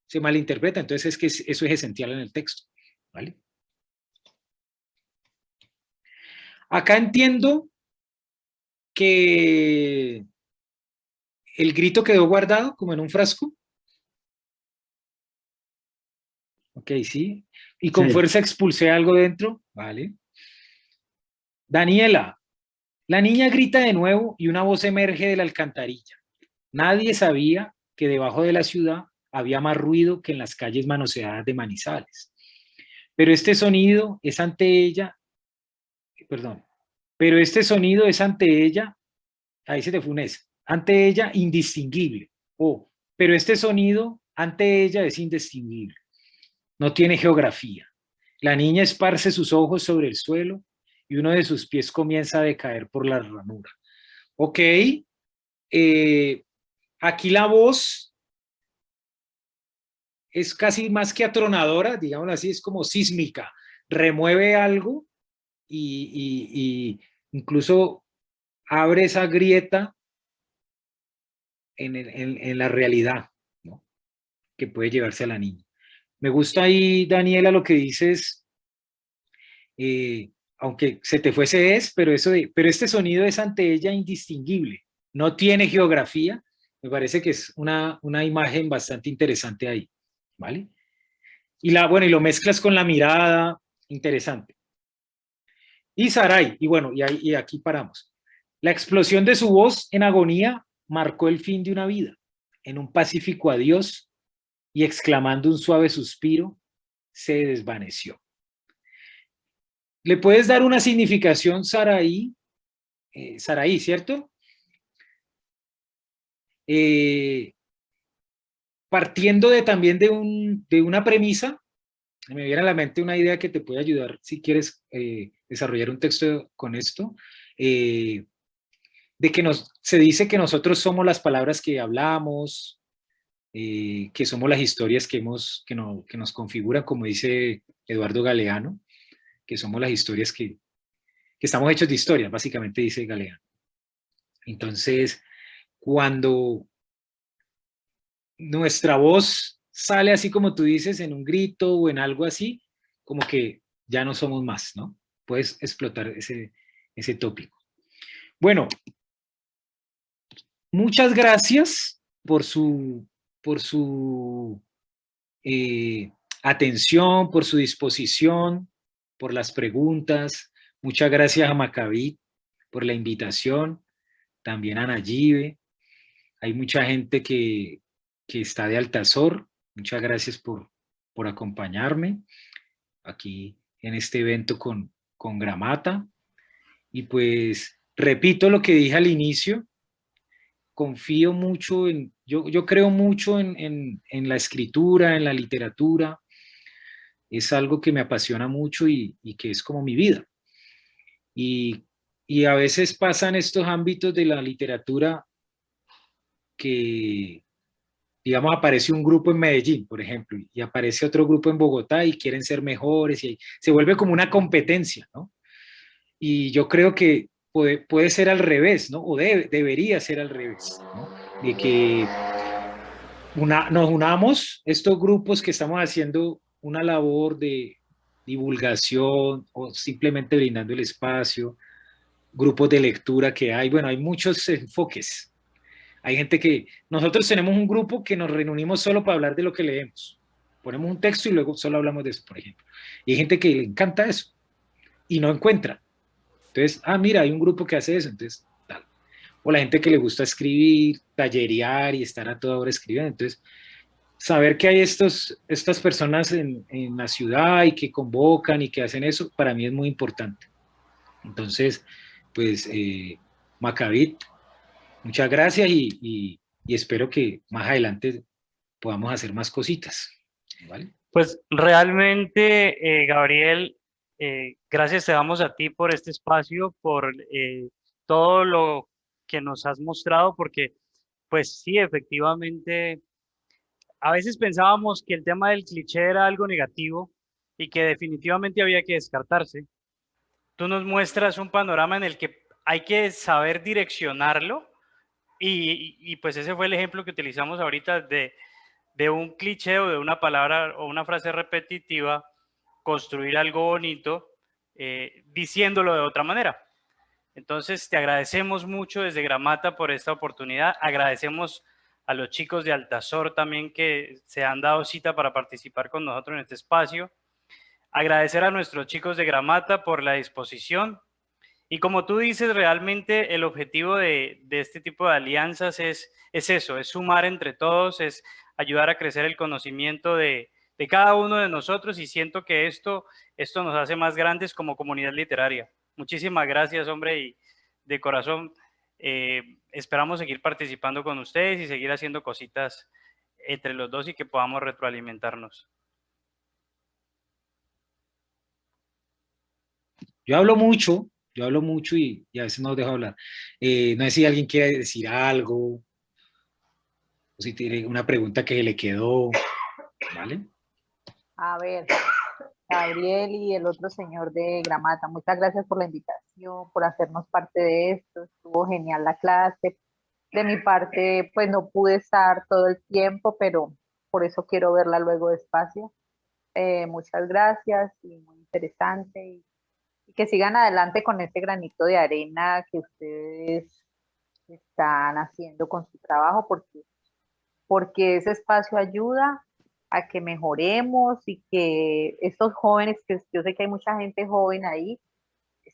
Se malinterpreta, entonces es que eso es esencial en el texto, ¿vale? Acá entiendo que el grito quedó guardado como en un frasco. Ok, sí. Y con fuerza expulsé algo dentro, ¿vale? Daniela, la niña grita de nuevo y una voz emerge de la alcantarilla. Nadie sabía que debajo de la ciudad había más ruido que en las calles manoseadas de Manizales. Pero este sonido es ante ella, perdón, pero este sonido es ante ella, ahí se te fue un S, ante ella indistinguible. Pero este sonido ante ella es indistinguible. No tiene geografía. La niña esparce sus ojos sobre el suelo y uno de sus pies comienza a decaer por la ranura. Ok, aquí la voz es casi más que atronadora, digamos así, es como sísmica, remueve algo y incluso abre esa grieta en la realidad, ¿no? Que puede llevarse a la niña. Me gusta ahí, Daniela, lo que dices, aunque se te fuese pero pero este sonido es ante ella indistinguible, no tiene geografía, me parece que es una imagen bastante interesante ahí, ¿vale? Bueno, y lo mezclas con la mirada, interesante. Y Sarai, y bueno, y aquí paramos. La explosión de su voz en agonía marcó el fin de una vida, en un pacífico adiós, y exclamando un suave suspiro, se desvaneció. ¿Le puedes dar una significación, Sarai? Sarai, ¿cierto? Partiendo también de una premisa, me viene a la mente una idea que te puede ayudar si quieres desarrollar un texto con esto, de que se dice que nosotros somos las palabras que hablamos, que somos las historias que nos configuran, como dice Eduardo Galeano, que somos las historias que estamos hechos de historias, básicamente dice Galeano. Entonces, cuando nuestra voz sale así como tú dices, en un grito o en algo así, como que ya no somos más, ¿no? Puedes explotar ese tópico. Bueno, muchas gracias por su atención, por su disposición, por las preguntas. Muchas gracias a Maccabi por la invitación, también a Nayibe. Hay mucha gente que está de Altazor. Muchas gracias por acompañarme aquí en este evento con Gramata. Y pues repito lo que dije al inicio, confío mucho yo creo mucho en la escritura, en la literatura. Es algo que me apasiona mucho y que es como mi vida. Y, y a veces pasan estos ámbitos de la literatura que, digamos, aparece un grupo en Medellín, por ejemplo, y aparece otro grupo en Bogotá y quieren ser mejores y se vuelve como una competencia, ¿no? Y yo creo que puede ser al revés, ¿no? O debería ser al revés, ¿no? De que nos unamos estos grupos que estamos haciendo una labor de divulgación o simplemente brindando el espacio, grupos de lectura que hay, bueno, hay muchos enfoques. Hay gente que, nosotros tenemos un grupo que nos reunimos solo para hablar de lo que leemos. Ponemos un texto y luego solo hablamos de eso, por ejemplo. Y hay gente que le encanta eso y no encuentra. Entonces, mira, hay un grupo que hace eso, entonces, tal. O la gente que le gusta escribir, tallerear y estar a toda hora escribiendo. Entonces, saber que hay estas personas en la ciudad y que convocan y que hacen eso, para mí es muy importante. Entonces, pues, Maccabi, muchas gracias y espero que más adelante podamos hacer más cositas, ¿vale? Pues realmente, Gabriel, gracias te damos a ti por este espacio, por todo lo que nos has mostrado, porque pues sí, efectivamente, a veces pensábamos que el tema del cliché era algo negativo y que definitivamente había que descartarse. Tú nos muestras un panorama en el que hay que saber direccionarlo y pues ese fue el ejemplo que utilizamos ahorita de un cliché o de una palabra o una frase repetitiva, construir algo bonito diciéndolo de otra manera. Entonces, te agradecemos mucho desde Gramata por esta oportunidad. Agradecemos a los chicos de Altazor también que se han dado cita para participar con nosotros en este espacio. Agradecer a nuestros chicos de Gramata por la disposición. Y como tú dices, realmente el objetivo de este tipo de alianzas es eso, es sumar entre todos, es ayudar a crecer el conocimiento de cada uno de nosotros y siento que esto nos hace más grandes como comunidad literaria. Muchísimas gracias, hombre, y de corazón esperamos seguir participando con ustedes y seguir haciendo cositas entre los dos y que podamos retroalimentarnos. Yo hablo mucho y a veces no dejo hablar. No sé si alguien quiere decir algo, o si tiene una pregunta que le quedó, ¿vale? A ver, Gabriel y el otro señor de Gramata, muchas gracias por la invitación, por hacernos parte de esto. Estuvo genial la clase. De mi parte, pues no pude estar todo el tiempo, pero por eso quiero verla luego despacio. Muchas gracias y muy interesante. Y que sigan adelante con este granito de arena que ustedes están haciendo con su trabajo, porque ese espacio ayuda a que mejoremos y que estos jóvenes, que yo sé que hay mucha gente joven ahí,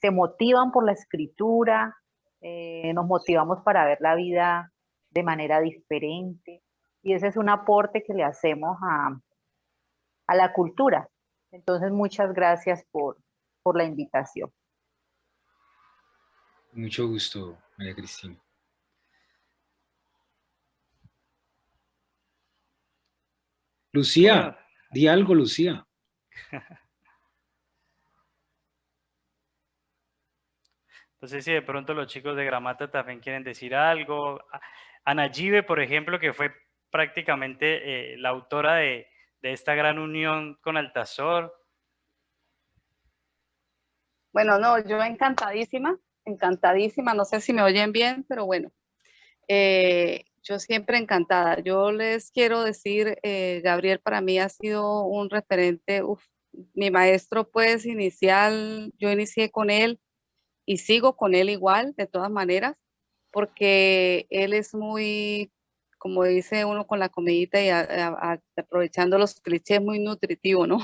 se motivan por la escritura, nos motivamos para ver la vida de manera diferente y ese es un aporte que le hacemos a la cultura. Entonces, muchas gracias por la invitación. Mucho gusto, María Cristina. Lucía, bueno. Di algo, Lucía. Entonces, si de pronto los chicos de Gramata también quieren decir algo. Ana Gibe, por ejemplo, que fue prácticamente la autora de esta gran unión con Altazor. Bueno, no, yo encantadísima, encantadísima. No sé si me oyen bien, pero bueno, yo siempre encantada. Yo les quiero decir, Gabriel para mí ha sido un referente, mi maestro pues inicial, yo inicié con él y sigo con él igual, de todas maneras, porque él es muy como dice uno con la comidita y aprovechando los clichés, muy nutritivo, ¿no?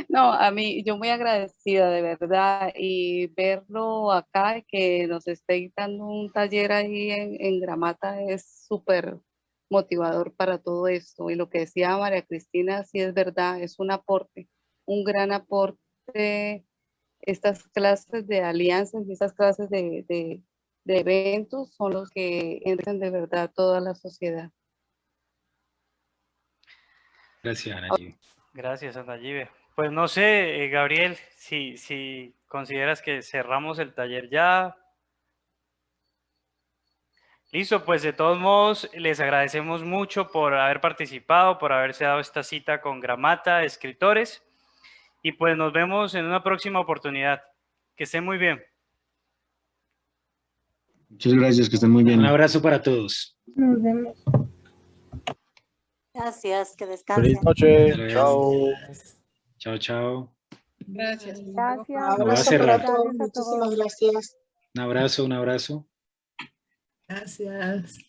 No, a mí, yo muy agradecida de verdad y verlo acá, que nos esté dando un taller ahí en Gramata es súper motivador para todo esto. Y lo que decía María Cristina, sí es verdad, es un aporte, un gran aporte, estas clases de alianzas y estas clases de eventos son los que entran de verdad toda la sociedad. Gracias, Ana Gigi. Gracias, Ana Gibe. Pues no sé, Gabriel, si consideras que cerramos el taller ya. Listo, pues de todos modos les agradecemos mucho por haber participado, por haberse dado esta cita con Gramata, escritores, y pues nos vemos en una próxima oportunidad. Que estén muy bien. Muchas gracias, que estén muy bien. Un abrazo para todos. Nos vemos. Gracias, que descansen. Feliz noche. Gracias. Chao. Chao, chao. Gracias. Gracias. No, voy a Abrazo cerrar. para todos, Gracias a todos. muchísimas gracias. Un abrazo, un abrazo. Gracias.